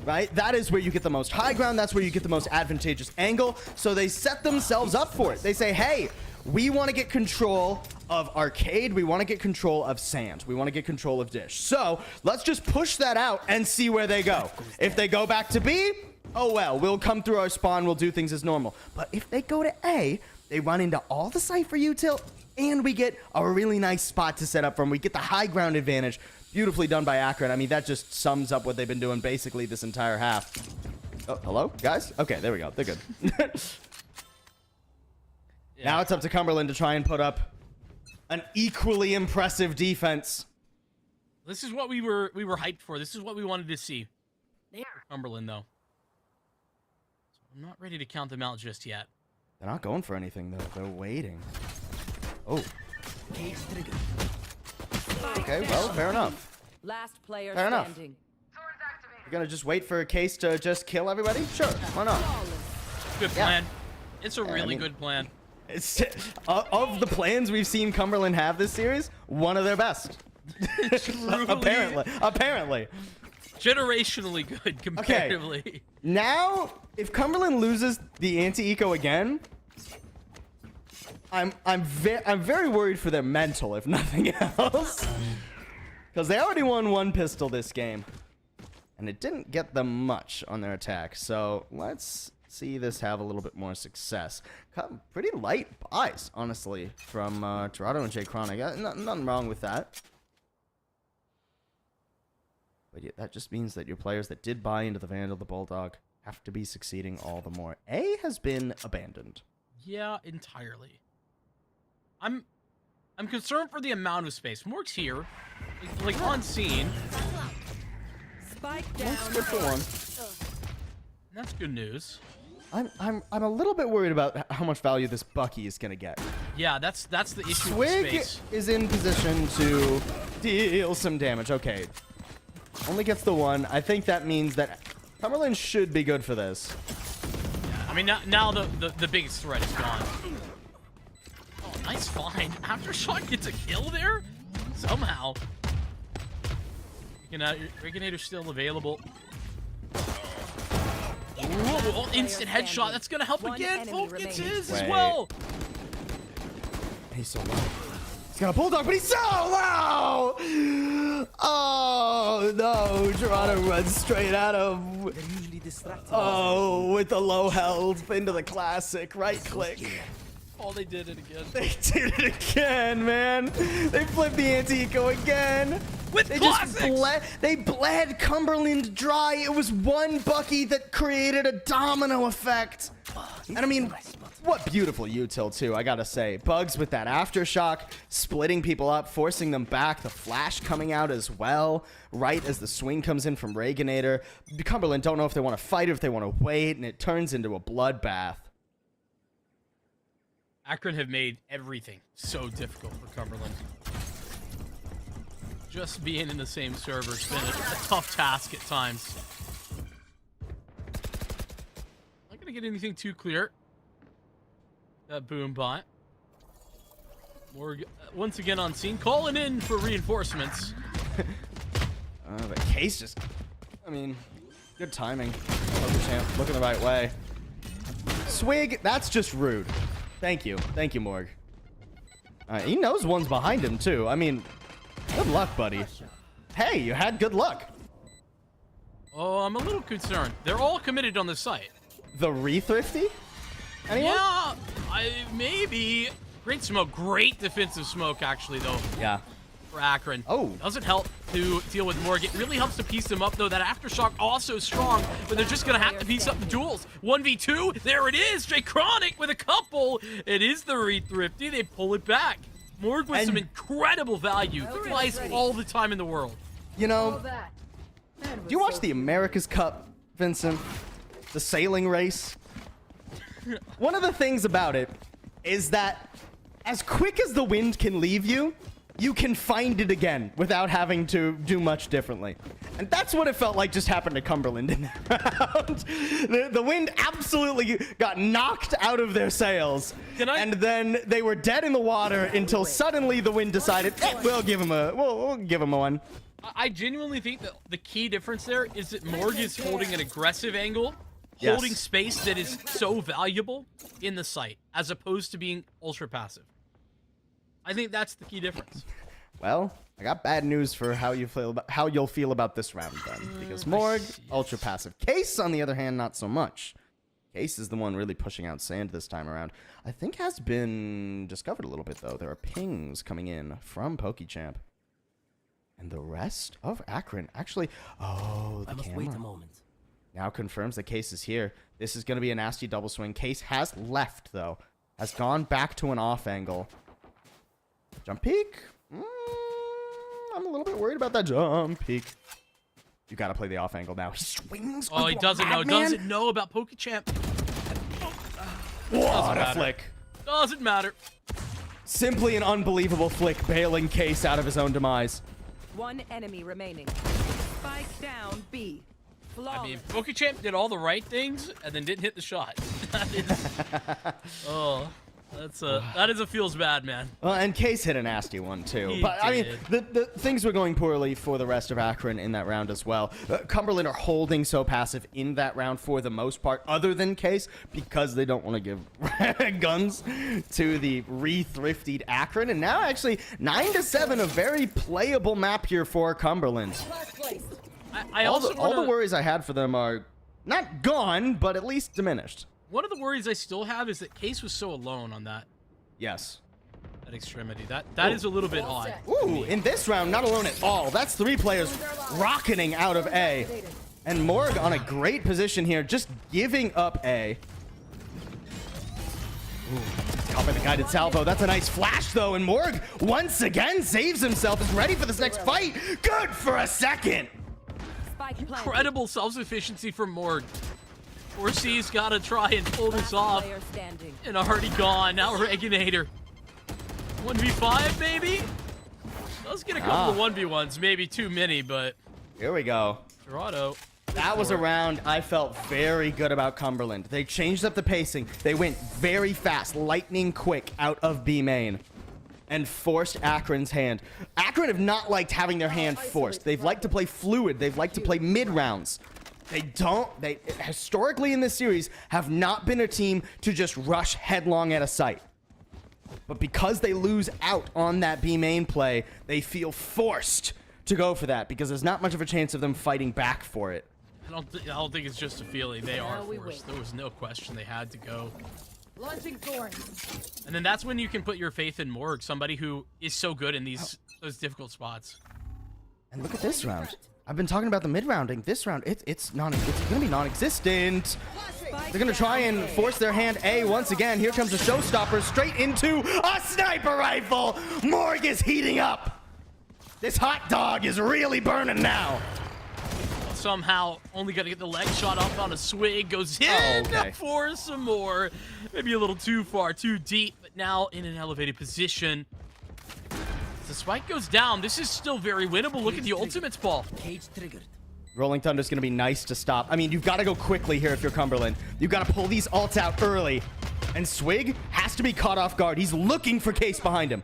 right? That is where you get the most high ground. That's where you get the most advantageous angle. So they set themselves up for it. They say, hey, We want to get control of arcade. We want to get control of sand. We want to get control of dish. So let's just push that out and see where they go. If they go back to B, oh well, we'll come through our spawn. We'll do things as normal. But if they go to A, they run into all the Cypher util, and we get a really nice spot to set up from. We get the high ground advantage. Beautifully done by Akron. I mean, that just sums up what they've been doing basically this entire half. Oh, hello, guys? Okay, there we go. They're good. Yeah. Now it's up to Cumberland to try and put up an equally impressive defense. This is what we were hyped for. This is what we wanted to see. There. Cumberland, though. So I'm not ready to count them out just yet. They're not going for anything, though. They're waiting. Oh. Okay, well, fair enough. Last player Fair enough. standing. You're gonna just wait for a case to just kill everybody? Sure, why not? Good plan. It's a really good plan. It's of the plans we've seen Cumberland have this series, one of their best. Apparently. Generationally good comparatively. Okay. Now, if Cumberland loses the anti-eco again, I'm very worried for their mental, if nothing else. Because they already won one pistol this game. And it didn't get them much on their attack. So let's see this have a little bit more success. Pretty light buys, honestly, from Toronto and Jay Chronic. Nothing wrong with that. But yeah, that just means that your players that did buy into the Vandal, the Bulldog, have to be succeeding all the more. A has been abandoned. Yeah, entirely. I'm concerned for the amount of space. Morg's here, like on scene. Spike down. That's good for one. And that's good news. I'm a little bit worried about how much value this Bucky is gonna get. Yeah, that's the issue with Swig space. is in position to deal some damage. Okay. Only gets the one. I think that means that Cumberland should be good for this. I mean, now the biggest threat is gone. Oh, nice find. Aftershock gets a kill there? Somehow. Regulator's still available. Ooh, instant headshot. That's going to help again. Both gets his as well. He's so low. He's got a bulldog, but he's so low! Oh, no. Toronto runs straight at him. Oh, with the low health into the classic. Right click. Oh, they did it again. They did it again, man. They flipped the anti-eco again. With classics! They bled Cumberland dry. It was one Bucky that created a domino effect. And I mean, what beautiful util too, I gotta say. Bugs with that aftershock, splitting people up, forcing them back. The flash coming out as well, right as the swing comes in from Reaganator. Cumberland don't know if they want to fight or if they want to wait, and it turns into a bloodbath. Akron have made everything so difficult for Cumberland. Just being in the same server has been a tough task at times. Not gonna get anything too clear. That boom bot. Morg once again on scene, calling in for reinforcements. But Case just, I mean, good timing. Poker champ, looking the right way. Swig, that's just rude. Thank you, Morg. He knows one's behind him too. I mean, good luck, buddy. Hey, you had good luck. Oh, I'm a little concerned. They're all committed on the site. The re-thrifty? Anyone? Yeah, maybe. Great smoke. Great defensive smoke, actually, though. Yeah. For Akron. Oh. Doesn't help to deal with Morgan. It really helps to piece them up, though. That Aftershock also strong, but they're just going to have to piece up the duels. 1v2. There it is. Jay Chronic with a couple. It is the re-thrifty. They pull it back. Morg with some incredible value. Flies all the time in the world. You know, do you watch the America's Cup, Vincent? The sailing race? One of the things about it is that as quick as the wind can leave you, you can find it again without having to do much differently. And that's what it felt like just happened to Cumberland in that round. The wind absolutely got knocked out of their sails. And then they were dead in the water until suddenly the wind decided, we'll give him a one. I genuinely think that the key difference there is that Morg is holding an aggressive angle holding Yes. space that is so valuable in the site, as opposed to being ultra passive. I think that's the key difference. Well, I got bad news for how you'll feel about this round then, because Morg, ultra passive. Case, on the other hand, not so much. Case is the one really pushing out sand this time around. I think has been discovered a little bit though. There are pings coming in from PokeChamp, and the rest of Akron actually. Oh, the camera. Wait a moment. Now confirms that Case is here. This is going to be a nasty double swing. Case has left though, has gone back to an off angle. Jump peek. I'm a little bit worried about that jump peek. You gotta play the off angle now. He swings. Oh, he doesn't know. Doesn't know about PokeChamp. What a flick. Doesn't matter. Simply an unbelievable flick, bailing Case out of his own demise. One enemy remaining. Spike down B. Flawless. I mean, PokeChamp did all the right things and then didn't hit the shot. That is, oh, that is a feels bad, man. Well, and Case hit a nasty one too. He But I mean, did. the things were going poorly for the rest of Akron in that round as well. Cumberland are holding so passive in that round for the most part, other than Case, because they don't want to give guns to the re-thriftied Akron. And now actually 9-7, a very playable map here for Cumberland. I all also the worries I had for them are not gone, but at least diminished. One of the worries I still have is that Case was so alone on that Yes. extremity. That is a little bit odd. Ooh, in this round, not alone at all. That's 3 players rocketing out of A. And Morg on a great position here, just giving up A. Ooh, caught by the guided salvo. That's a nice flash, though. And Morg, once again, saves himself, is ready for this next fight. Good for a second. Incredible self-sufficiency from Morg. 4C's gotta try and pull this off. And already gone. Now Reginator. 1v5, maybe? Does get a couple of 1v1s. Maybe too many, but... Here we go. Gerardo. That was a round I felt very good about Cumberland. They changed up the pacing. They went very fast, lightning quick out of B main. And forced Akron's hand. Akron have not liked having their hand forced. They've liked to play fluid. They've liked to play mid-rounds. They historically in this series have not been a team to just rush headlong at a site. But because they lose out on that B main play, they feel forced to go for that because there's not much of a chance of them fighting back for it. I don't think it's just a feeling. They are forced. There was no question they had to go. Launching thorns. And then that's when you can put your faith in Morg, somebody who is so good in those difficult spots. And look at this round. I've been talking about the mid-rounding. This round, it's going to be non-existent. They're going to try and force their hand A once again. Here comes a showstopper straight into a sniper rifle. Morg is heating up. This hot dog is really burning now. Somehow only got to get the leg shot up on a swig. Goes in for some more. Maybe a little too far, too deep, but now in an elevated position. The spike goes down. This is still very winnable. Look at the ultimates, Paul. Cage triggered. Rolling Thunder's going to be nice to stop. I mean, you've got to go quickly here if you're Cumberland. You've got to pull these ults out early. And Swig has to be caught off guard. He's looking for Case behind him.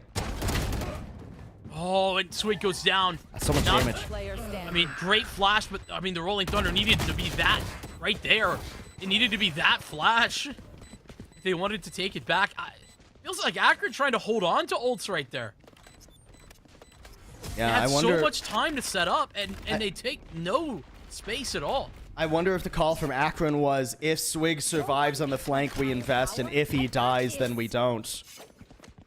Oh, and Swig goes down. That's so much damage. I mean, great flash, but I mean, the Rolling Thunder needed to be that right there. It needed to be that flash. If they wanted to take it back. Feels like Akron trying to hold on to ults right there. Yeah, they had I wonder, so much time to set up, and they take no space at all. I wonder if the call from Akron was, if Swig survives on the flank, we invest, and if he dies, then we don't.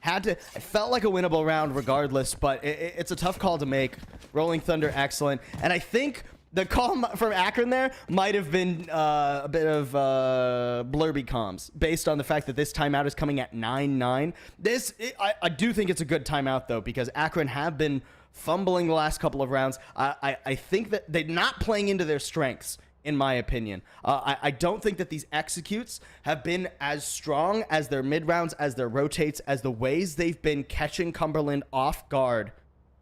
It felt like a winnable round regardless, but it's a tough call to make. Rolling Thunder, excellent. And I think the call from Akron there might have been a bit of blurby comms based on the fact that this timeout is coming at 9-9. I do think it's a good timeout, though, because Akron have been fumbling the last couple of rounds. I think that they're not playing into their strengths, in my opinion. I don't think that these executes have been as strong as their mid-rounds, as their rotates, as the ways they've been catching Cumberland off guard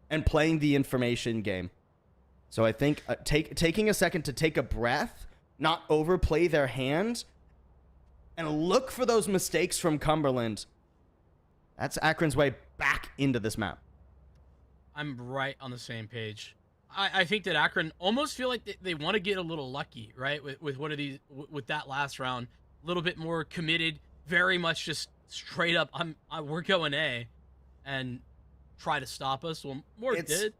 and playing the information game. So I think taking a second to take a breath, not overplay their hand, and look for those mistakes from Cumberland, that's Akron's way back into this map. I'm right on the same page. I think that Akron almost feel like they want to get a little lucky, right? With one of these, with that last round, a little bit more committed, very much just straight up. We're going A, and try to stop us. Well, Morg did.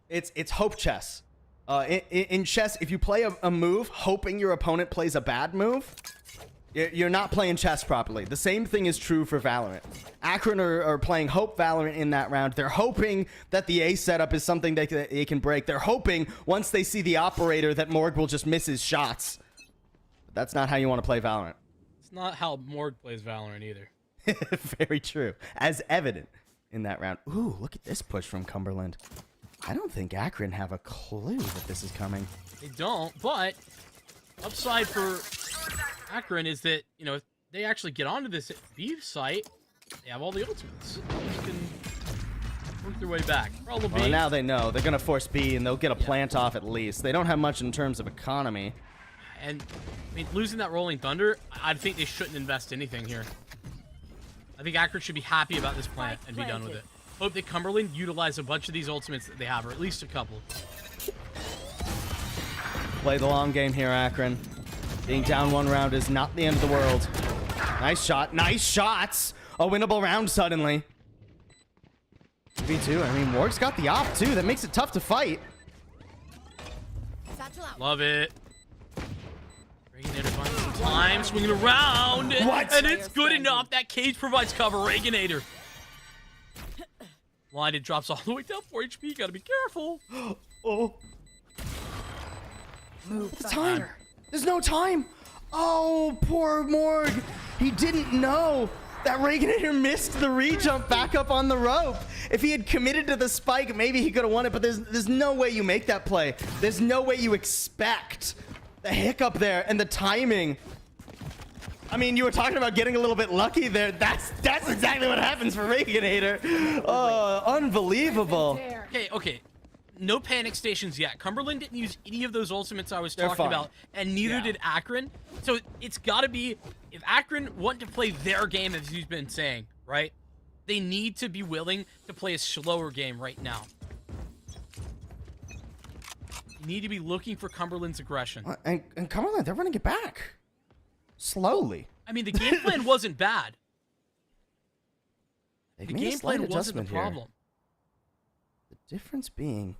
It's hope chess. In chess, if you play a move hoping your opponent plays a bad move, you're not playing chess properly. The same thing is true for Valorant. Akron are playing hope Valorant in that round. They're hoping that the A setup is something they can break. They're hoping once they see the operator that Morg will just miss his shots. But that's not how you want to play Valorant. It's not how Morg plays Valorant either. Very true. As evident in that round. Ooh, look at this push from Cumberland. I don't think Akron have a clue that this is coming. They don't, but upside for Akron is that, you know, if they actually get onto this B site, they have all the ultimates. They can work their way back. Probably Well, now they know. They're going to force B, and they'll get a plant off at least. They don't have much in terms of economy. And, I mean, losing that Rolling Thunder, I think they shouldn't invest anything here. I think Akron should be happy about this plant and be done with it. Hope that Cumberland utilize a bunch of these ultimates that they have, or at least a couple. Play the long game here, Akron. Being down one round is not the end of the world. Nice shot. Nice shots. A winnable round suddenly. 3v2. I mean, Morg's got the op, too. That makes it tough to fight. Love it. Reaganator finds some time, swinging around. What? And it's good enough. That cage provides cover. Reaganator. Blinded, drops all the way down 4 HP. Gotta be careful. Oh. Move time. There's no time. Oh, poor Morg. He didn't know that Reaganator missed the re-jump back up on the rope. If he had committed to the spike, maybe he could have won it, but there's no way you make that play. There's no way you expect the hiccup there and the timing. I mean, you were talking about getting a little bit lucky there. That's exactly what happens for Reaganator. Oh, unbelievable. Okay. No panic stations yet. Cumberland didn't use any of those ultimates I was talking about, and neither did Akron. So it's got to be, if Akron want to play their game, as he's been saying, right? They need to be willing to play a slower game right now. You need to be looking for Cumberland's aggression. And Cumberland, they're running it back. Slowly. I mean, the game plan wasn't bad. They've The made a game slight plan wasn't the adjustment here. problem. The difference being,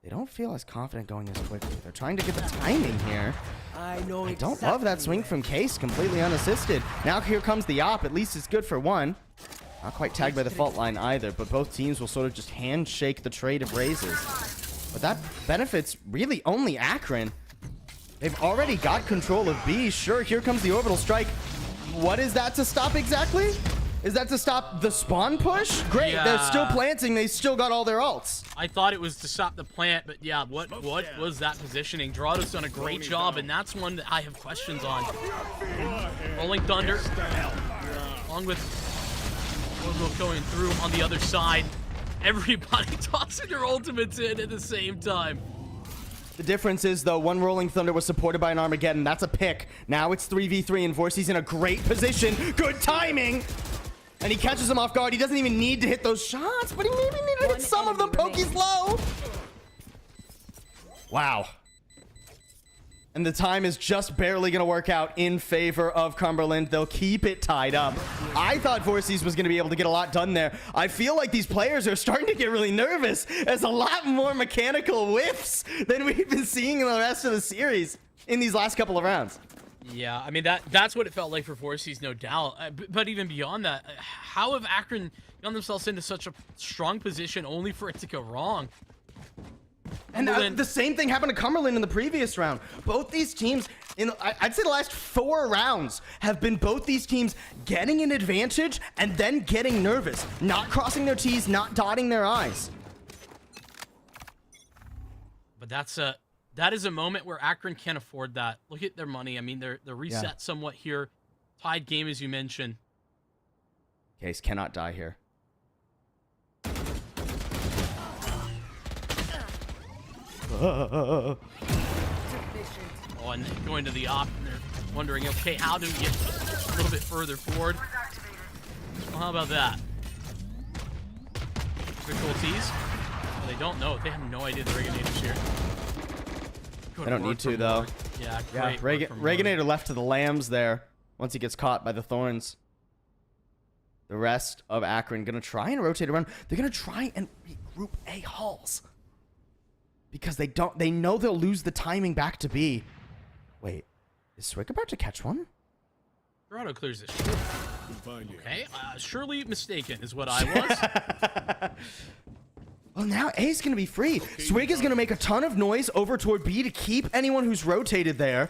they don't feel as confident going as quickly. They're trying to get the timing here. I don't love that swing from Case, completely unassisted. Now here comes the op. At least it's good for one. Not quite tagged by the fault line either, but both teams will sort of just handshake the trade of raises. But that benefits really only Akron. They've already got control of B. Sure, here comes the orbital strike. What is that to stop exactly? Is that to stop the spawn push? Great, they're still planting. They still got all their ults. I thought it was to stop the plant, but yeah, what was that positioning? Dorado's done a great job, and that's one that I have questions on. Rolling Thunder, along with Orbital going through on the other side. Everybody tossing their ultimates in at the same time. The difference is, though, one Rolling Thunder was supported by an Armageddon. That's a pick. Now it's 3v3, and Vorsi's in a great position. Good timing! And he catches him off guard. He doesn't even need to hit those shots, but he maybe needed to hit some of them. Pokey's low. Wow. And the time is just barely going to work out in favor of Cumberland. They'll keep it tied up. I thought Vorsi's was going to be able to get a lot done there. I feel like these players are starting to get really nervous. There's a lot more mechanical whiffs than we've been seeing in the rest of the series in these last couple of rounds. Yeah, I mean, that's what it felt like for Vorsi's, no doubt. But even beyond that, how have Akron gotten themselves into such a strong position only for it to go wrong? And the same thing happened to Cumberland in the previous round. Both these teams, I'd say the last 4 rounds, have been both these teams getting an advantage and then getting nervous. Not crossing their T's, not dotting their I's. But that is a moment where Akron can't afford that. Look at their money. I mean, they're reset somewhat here. Tied game, as you mentioned. Case cannot die here. Oh, and going to the op, and they're wondering, okay, how do we get a little bit further forward? Well, how about that? Difficulties. They don't know. They have no idea the Reaganator's here. They don't need to, though. Yeah, Yeah, great. Reaganator left to the lambs there once he gets caught by the thorns. The rest of Akron going to try and rotate around. They're going to try and regroup A halls. Because they know they'll lose the timing back to B. Wait, is Swig about to catch one? Dorado clears this. Okay, surely mistaken is what I was. Well, now A's going to be free. Swig is going to make a ton of noise over toward B to keep anyone who's rotated there.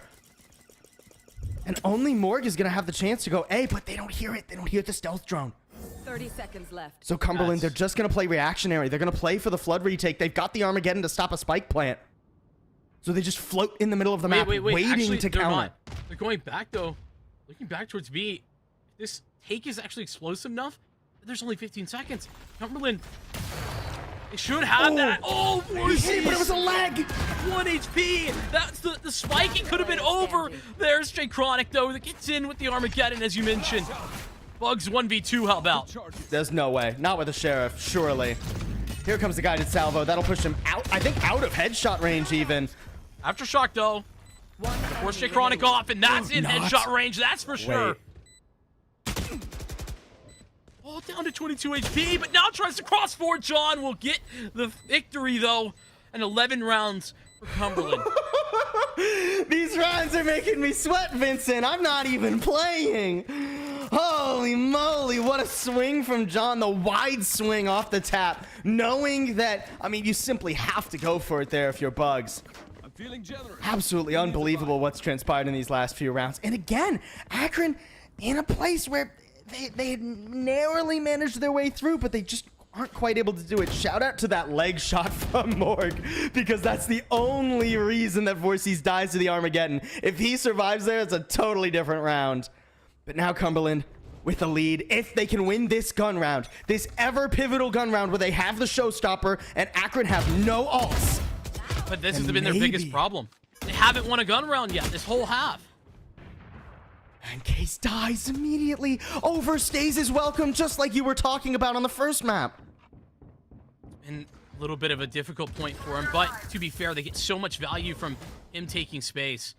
And only Morg is going to have the chance to go A, but they don't hear it. They don't hear the stealth drone. 30 seconds left. So Cumberland, they're just going to play reactionary. They're going to play for the flood retake. They've got the Armageddon to stop a spike plant. So they just float in the middle of the map, waiting actually, to counter. They're going back, though. Looking back towards B. This take is actually explosive enough. There's only 15 seconds. Cumberland, they should have that. Oh, He hit it, but it was a leg. 1 HP. That's the spike. It could have been over. There's Jay Chronic, though, that gets in with the Armageddon, as you mentioned. Bugs 1v2, how about? There's no way. Not with the Sheriff, surely. Here comes the guided salvo. That'll push him out, I think, out of headshot range, even. Aftershock, though. Force Jay Chronic off, and that's in headshot range. That's for sure. Oh, down to 22 HP, but now tries to cross forward. John will get the victory, though. And 11 rounds for Cumberland. These rounds are making me sweat, Vincent. I'm not even playing. Holy moly, what a swing from John. The wide swing off the tap. Knowing that, I mean, you simply have to go for it there if you're Bugs. I'm feeling generous. Absolutely unbelievable what's transpired in these last few rounds. And again, Akron in a place where they had narrowly managed their way through, but they just aren't quite able to do it. Shout out to that leg shot from Morg, because that's the only reason that Voorhees dies to the Armageddon. If he survives there, it's a totally different round. But now Cumberland with the lead. If they can win this gun round, this ever pivotal gun round where they have the showstopper and Akron have no ults. But this has been their biggest problem. They haven't won a gun round yet this whole half. And Case dies immediately. Overstays his welcome, just like you were talking about on the first map. And a little bit of a difficult point for him, but to be fair, they get so much value from him taking space.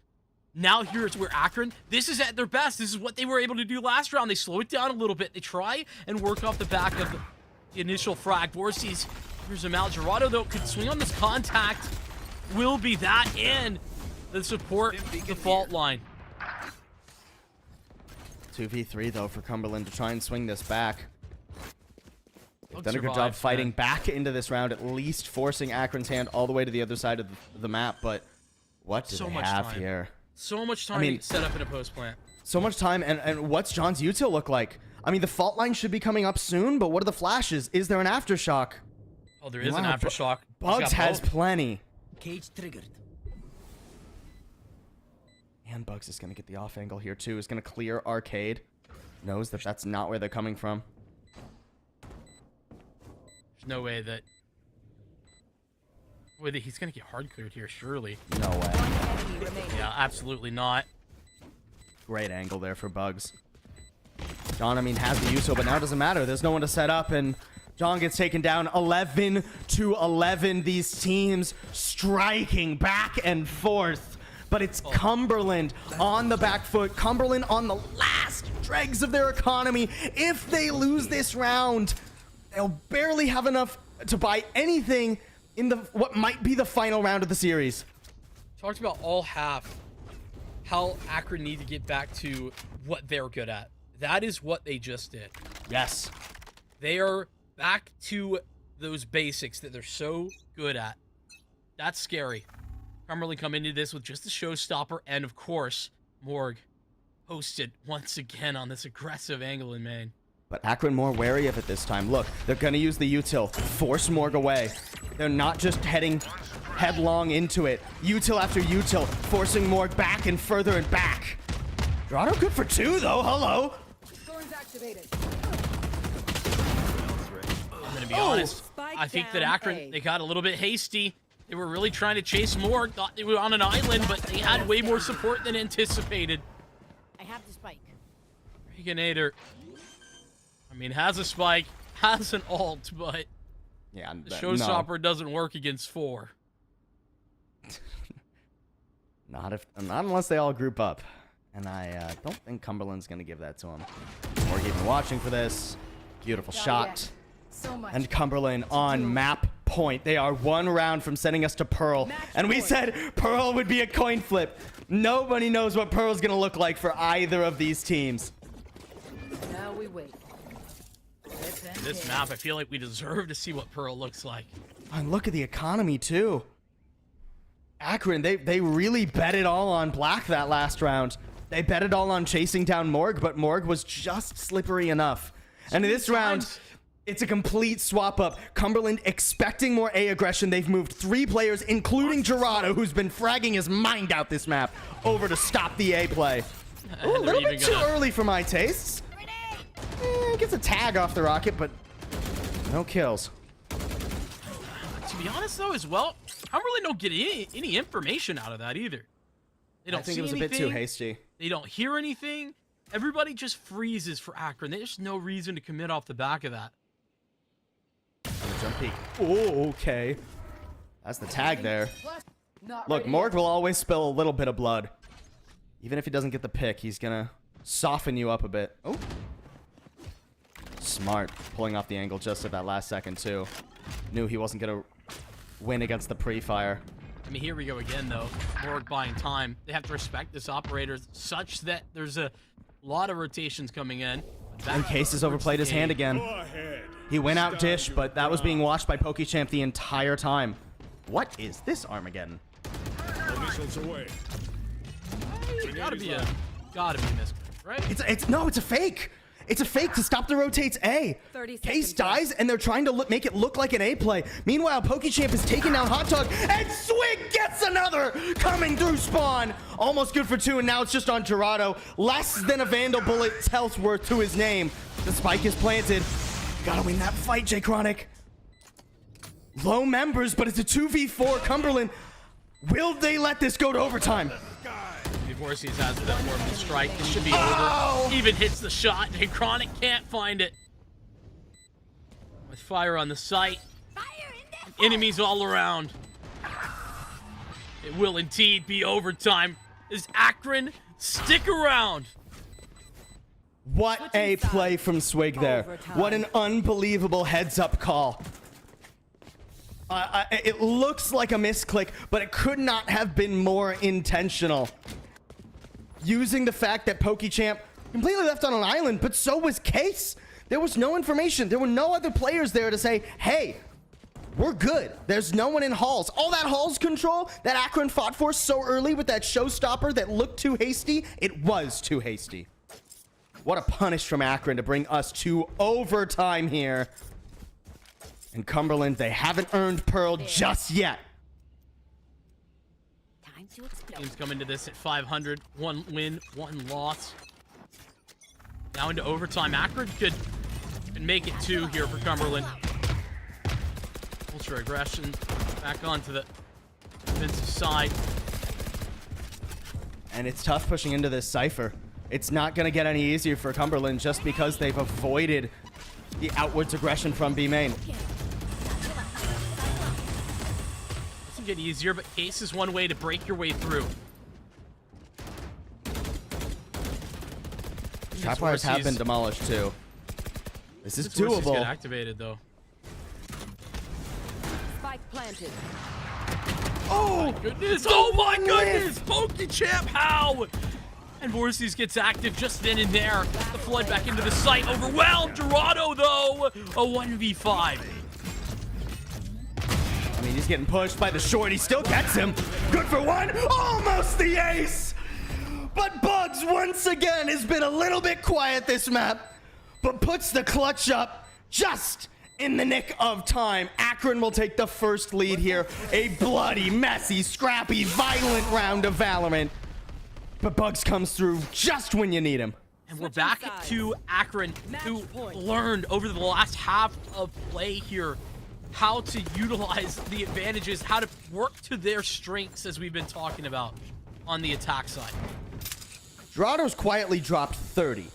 Now here's where Akron, this is at their best. This is what they were able to do last round. They slow it down a little bit. They try and work off the back of the initial frag. Voorhees, here's a Mal. Gerardo, though, could swing on this contact. Will be that in the support the fault line. 2v3 though for Cumberland to try and swing this back. They've done a good Survive, job fighting man. back into this round, at least forcing Akron's hand all the way to the other side of the map. But what do So they much have time. here? So much time I mean, to set up in a post plant. So much time, and what's John's util look like? I mean, the fault line should be coming up soon, but what are the flashes? Is there an aftershock? Oh, there is an Wow, aftershock. He's Bugs got has both. plenty. Cage triggered. And Bugs is going to get the off angle here too. Is going to clear Arcade. Knows that that's not where they're coming from. There's no way that... he's going to get hard cleared here, surely. No way. Enemy remaining. Yeah, absolutely not. Great angle there for Bugs. John, I mean, has the util, but now it doesn't matter. There's no one to set up, and John gets taken down 11-11. These teams striking back and forth. But it's Cumberland on the back foot. Cumberland on the last dregs of their economy. If they lose this round, they'll barely have enough to buy anything in what might be the final round of the series. Talked about all half how Akron need to get back to what they're good at. That is what they just did. Yes. They are back to those basics that they're so good at. That's scary. Cumberland come into this with just a showstopper, and of course, Morg posted once again on this aggressive angle in main. But Akron more wary of it this time. Look, they're going to use the util, force Morg away. They're not just heading headlong into it. Util after util, forcing Morg back and further and back. Dorado good for 2, though. Hello. Storm's activated. I'm going to be honest. Spike I think that down Akron, A. they got a little bit hasty. They were really trying to chase Morg. Thought they were on an island, but they had way more support than anticipated. I have the spike. Reaganator, I mean, has a spike, has an ult, but Yeah, The showstopper doesn't work against 4. Not unless they all group up. And I don't think Cumberland's going to give that to him. We're even watching for this. Beautiful shot. So much. And Cumberland on map point. They are 1 round from sending us to Pearl. And we said Pearl would be a coin flip. Nobody knows what Pearl's going to look like for either of these teams. Now we wait. This map, I feel like we deserve to see what Pearl looks like. And look at the economy, too. Akron, they really bet it all on Black that last round. They bet it all on chasing down Morg, but Morg was just slippery enough. And in this round, it's a complete swap up. Cumberland expecting more A aggression. They've moved 3 players, including Gerardo, who's been fragging his mind out this map, over to stop the A play. Ooh, a little bit too early for my tastes. Gets a tag off the rocket, but no kills. To be honest, though, as well, Cumberland don't get any information out of that either. They don't I think see it was anything. a bit too hasty. They don't hear anything. Everybody just freezes for Akron. There's no reason to commit off the back of that. Jump peek. Oh, okay. That's the tag there. Look, Morg will always spill a little bit of blood. Even if he doesn't get the pick, he's gonna soften you up a bit. Oh. Smart. Pulling off the angle just at that last second, too. Knew he wasn't gonna win against the pre-fire. I mean, here we go again, though. Morg buying time. They have to respect this operator such that there's a lot of rotations coming in. And Case has overplayed his hand again. He went out dish, but that was being watched by PokeChamp the entire time. What is this Armageddon? Missiles away. Gotta be a misclick, right? It's a fake. It's a fake to stop the rotates A. 30 Case seconds dies, and they're trying to make it look like an A play. Meanwhile, PokeChamp is taking down Hot Dog, and Swig gets another coming through spawn. Almost good for 2, and now it's just on Gerardo. Less than a Vandal bullet's health worth to his name. The spike is planted. Gotta win that fight, J Chronic. Low members, but it's a 2v4 Cumberland. Will they let this go to overtime? Vorsies has that orbital strike. It should be over. Even hits the shot, and Chronic can't find it. With fire on the site. Enemies all around. It will indeed be overtime. Does Akron stick around? What a play from Swig there. What an unbelievable heads-up call. It looks like a misclick, but it could not have been more intentional. Using the fact that PokeChamp completely left on an island, but so was Case. There was no information. There were no other players there to say, hey, we're good. There's no one in halls. All that halls control that Akron fought for so early with that showstopper that looked too hasty, it was too hasty. What a punish from Akron to bring us to overtime here. And Cumberland, they haven't earned Pearl just yet. Teams come into this at 500. 1 win, 1 loss. Now into overtime. Akron could make it 2 here for Cumberland. Ultra aggression back onto the defensive side. And it's tough pushing into this Cypher. It's not going to get any easier for Cumberland just because they've avoided the outwards aggression from B main. Get easier, but Case is one way to break your way through. Trapwires have been demolished too. This is doable. Get activated though. Spike planted. Oh my goodness! Oh my goodness! PokeChamp, how? And Vorsies gets active just then and there. The flood back into the site. Overwhelmed. Gerardo though, a 1v5. I mean, he's getting pushed by the short. He still gets him. Good for 1. Almost the ace. But Bugs, once again, has been a little bit quiet this map, but puts the clutch up just in the nick of time. Akron will take the first lead here. A bloody, messy, scrappy, violent round of Valorant. But Bugs comes through just when you need him. And we're back to Akron, who learned over the last half of play here how to utilize the advantages, how to work to their strengths, as we've been talking about on the attack side. Gerardo's quietly dropped 30,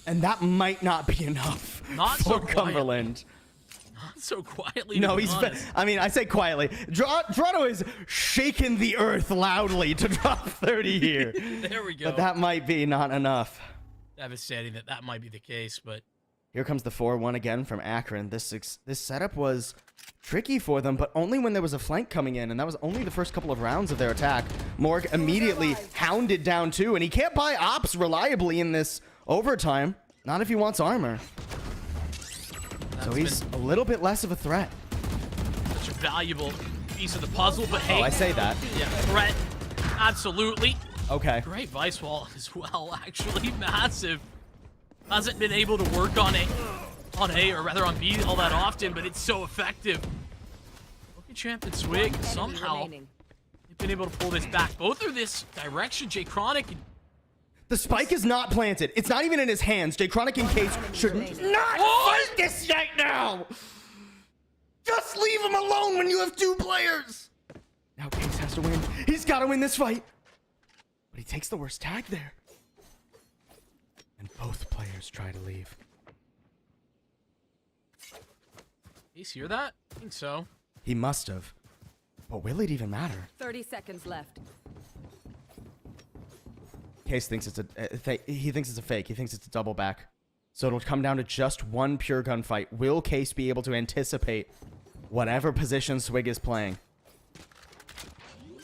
and that might not be enough for Cumberland. Not so quietly. No, to be he's. honest. I mean, I say quietly. Dorado is shaking the earth loudly to drop 30 here. There we go. But that might be not enough. Devastating that might be the case, but Here comes the 4-1 again from Akron. This setup was tricky for them, but only when there was a flank coming in, and that was only the first couple of rounds of their attack. Morg immediately hounded down too, and he can't buy ops reliably in this overtime. Not if he wants armor. So he's a little bit less of a threat. such a valuable piece of the puzzle. But hey, Oh, I say that. Yeah, threat, absolutely. Okay. Great vice wall as well, actually massive. Hasn't been able to work on A, or rather on B all that often, but it's so effective. Look at Champ and Swig, somehow they've been able to pull this back. Both are this direction. Jay Chronic. The spike is not planted. It's not even in his hands. Jay Chronic and Case should not fight this right now. Just leave him alone when you have two players. Now Case has to win. He's got to win this fight. But he takes the worst tag there. And both players try to leave. Case hear that? I think so. He must have. But will it even matter? 30 seconds left. Case thinks it's he thinks it's a fake. He thinks it's a double back. So it'll come down to just one pure gunfight. Will Case be able to anticipate whatever position Swig is playing?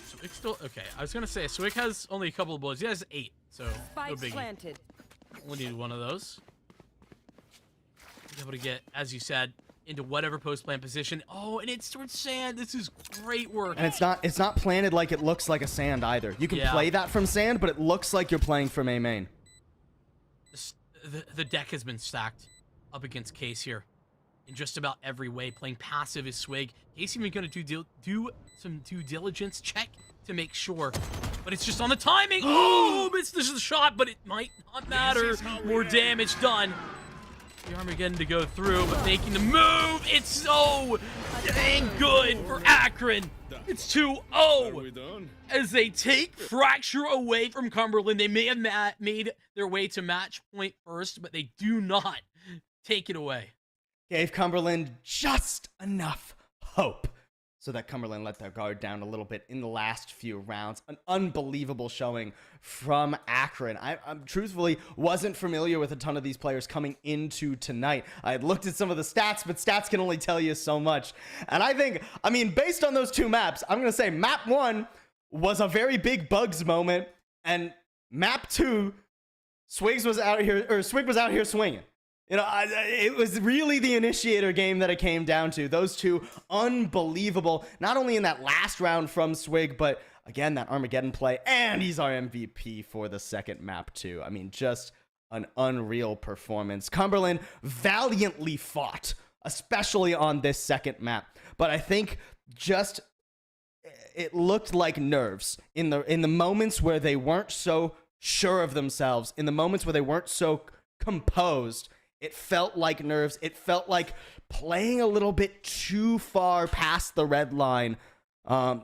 Swig still okay. I was gonna say Swig has only a couple of bullets. He has 8, so no Spike biggie. planted. Only need one of those. Be able to get, as you said, into whatever post plant position. Oh, and it's towards sand. This is great work. And it's not planted like it looks like a sand either. You can play that from sand, but it looks like you're playing from A main. The deck has been stacked up against Case here in just about every way. Playing passive is Swig. Case even going to do some due diligence check to make sure. But it's just on the timing. Oh, this is a shot, but it might not matter. More damage done. The Armageddon to go through, but making the move. It's so dang good for Akron. It's 2-0 as they take Fracture away from Cumberland. They may have made their way to match point first, but they do not take it away. Gave Cumberland just enough hope so that Cumberland let their guard down a little bit in the last few rounds. An unbelievable showing from Akron. I truthfully wasn't familiar with a ton of these players coming into tonight. I had looked at some of the stats, but stats can only tell you so much. And I mean, based on those two maps, I'm going to say map 1 was a very big Bugs moment, and map 2, Swig was out here swinging. You know, it was really the initiator game that it came down to. Those two, unbelievable. Not only in that last round from Swig, but again, that Armageddon play. And he's our MVP for the second map, too. I mean, just an unreal performance. Cumberland valiantly fought, especially on this second map. But I think just it looked like nerves in the moments where they weren't so sure of themselves, in the moments where they weren't so composed. It felt like nerves. It felt like playing a little bit too far past the red line. And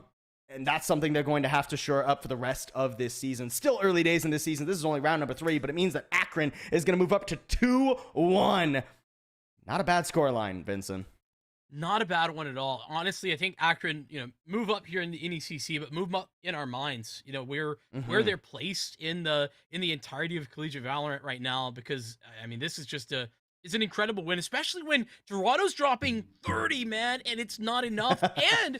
that's something they're going to have to shore up for the rest of this season. Still early days in this season. This is only round number 3, but it means that Akron is going to move up to 2-1. Not a bad scoreline, Vincent. Not a bad one at all. Honestly, I think Akron, move up here in the NECC, but move up in our minds. Where they're placed in the entirety of collegiate Valorant right now, because I mean, this is just it's an incredible win, especially when Dorado's dropping 30, man, and it's not enough. and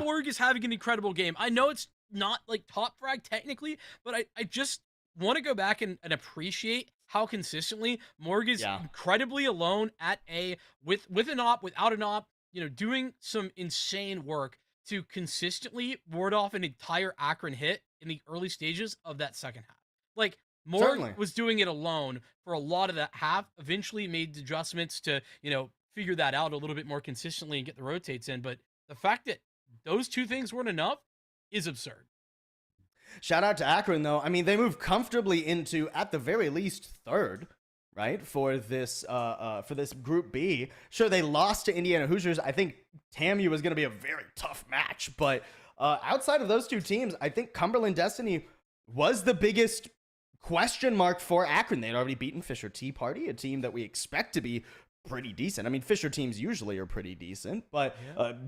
Morg is having an incredible game. I know it's not like top frag technically, but I just want to go back and appreciate how consistently Morg is incredibly alone at A with an op, without an op, doing some insane work to consistently ward off an entire Akron hit in the early stages of that second half. Like, Morg was doing it alone for a lot of that half, eventually made adjustments to, figure that out a little bit more consistently and get the rotates in. But the fact that those two things weren't enough is absurd. Shout out to Akron, though. I mean, they moved comfortably into, at the very least, third, right, for this Group B. Sure, they lost to Indiana Hoosiers. I think TAMU was going to be a very tough match. But outside of those two teams, I think Cumberland Destiny was the biggest question mark for Akron. They had already beaten Fisher Tea Party, a team that we expect to be pretty decent. I mean, Fisher teams usually are pretty decent, but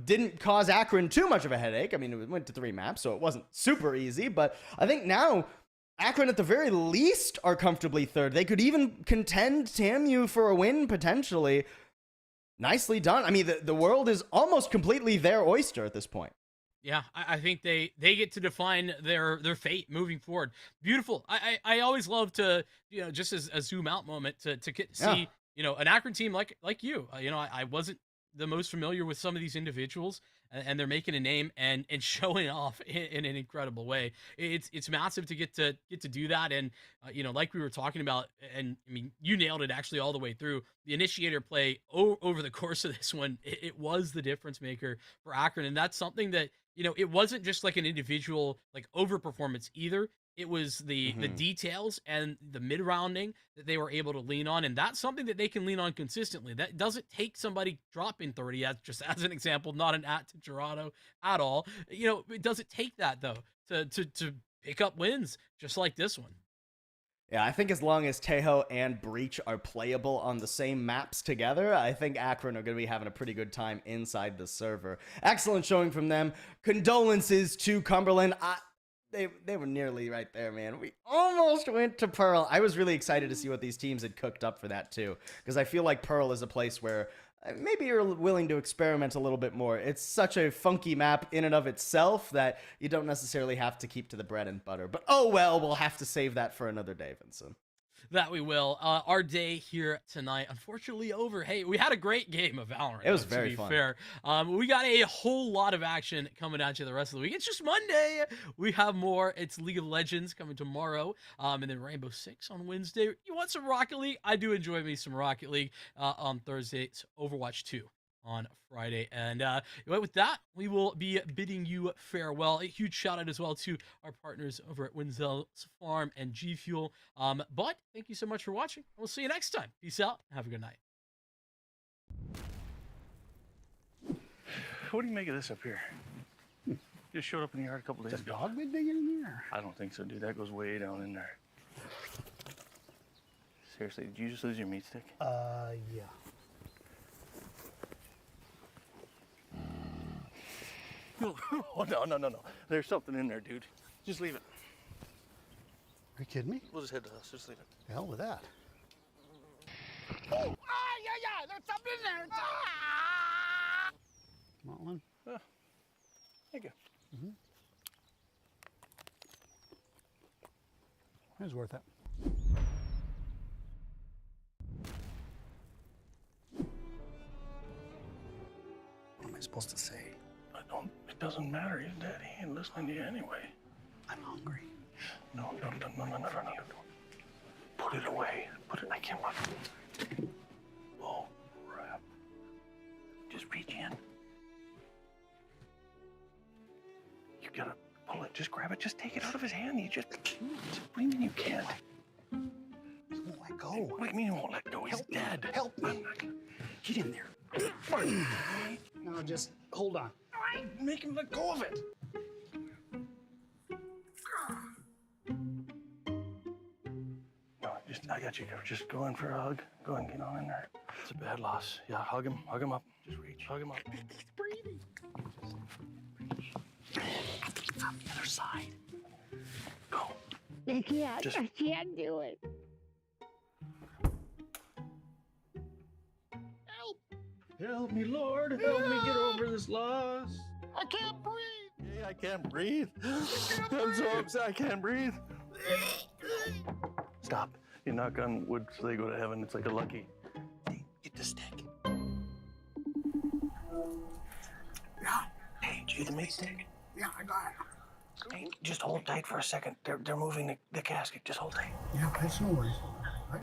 didn't cause Akron too much of a headache. I mean, it went to 3 maps, so it wasn't super easy, but I think now Akron at the very least are comfortably third. They could even contend TAMU for a win potentially. Nicely done. I mean, the world is almost completely their oyster at this point. Yeah, I think they get to define their fate moving forward. Beautiful. I always love to, just as a zoom out moment to see, an Akron team like you. I wasn't the most familiar with some of these individuals, and they're making a name and showing off in an incredible way. It's massive to get to do that, and like we were talking about, and I mean, you nailed it actually all the way through. The initiator play over the course of this one, it was the difference maker for Akron, and that's something that it wasn't just like an individual like overperformance either. It was the details and the mid-rounding that they were able to lean on, and that's something that they can lean on consistently. That doesn't take somebody dropping 30, just as an example, not an at to Gerardo at all. It doesn't take that, though, to pick up wins just like this one. Yeah, I think as long as Tejo and Breach are playable on the same maps together, I think Akron are going to be having a pretty good time inside the server. Excellent showing from them. Condolences to Cumberland. They were nearly right there, man. We almost went to Pearl. I was really excited to see what these teams had cooked up for that, too, because I feel like Pearl is a place where maybe you're willing to experiment a little bit more. It's such a funky map in and of itself that you don't necessarily have to keep to the bread and butter. But oh well, we'll have to save that for another day, Vincent. That we will. Our day here tonight, unfortunately, over. Hey, we had a great game of Valorant. It was very fun. Fair. We got a whole lot of action coming at you the rest of the week. It's just Monday. We have more. It's League of Legends coming tomorrow, and then Rainbow Six on Wednesday. You want some Rocket League? I do enjoy me some Rocket League on Thursday. It's Overwatch 2 on Friday. And with that, we will be bidding you farewell. A huge shout out as well to our partners over at Winzel's Farm and G Fuel. But thank you so much for watching. We'll see you next time. Peace out. Have a good night. What do you make of this up here? Just showed up in the yard a couple days ago. Dog been digging in there? I don't think so, dude. That goes way down in there. Seriously, did you just lose your meat stick? Yeah. Oh, no. There's something in there, dude. Just leave it. Are you kidding me? We'll just head to the house. Just leave it. The hell with that. Oh, yeah. There's something in there. Ah! Want one? Thank you. It was worth it. What am I supposed to say? It doesn't matter. He's dead. He ain't listening to you anyway. I'm hungry. No. Put it away. I can't watch it. Oh, crap. Just reach in. You gotta pull it. Just grab it. Just take it out of his hand. What do you mean you can't? He won't let go. What do you mean he won't let go? He's dead. Help me. Get in there. No, just hold on. Make him let go of it. No, I got you covered. Just go in for a hug. Go and get on in there. It's a bad loss. Yeah, hug him up. Just reach. Hug him up. He's breathing. On the other side. Go. I can't. Just- I can't do it. Help! Help me, Lord. Help me get over this loss. I can't breathe. Hey, I can't breathe. I'm so upset. I can't breathe. Stop. You knock on wood so they go to heaven. It's like a lucky. Hey, get the stick. Yeah. Hey, did you get the meat stick? Yeah, I got it. Hey, just hold tight for a second. They're moving the casket. Just hold tight. Yeah, that's no worries.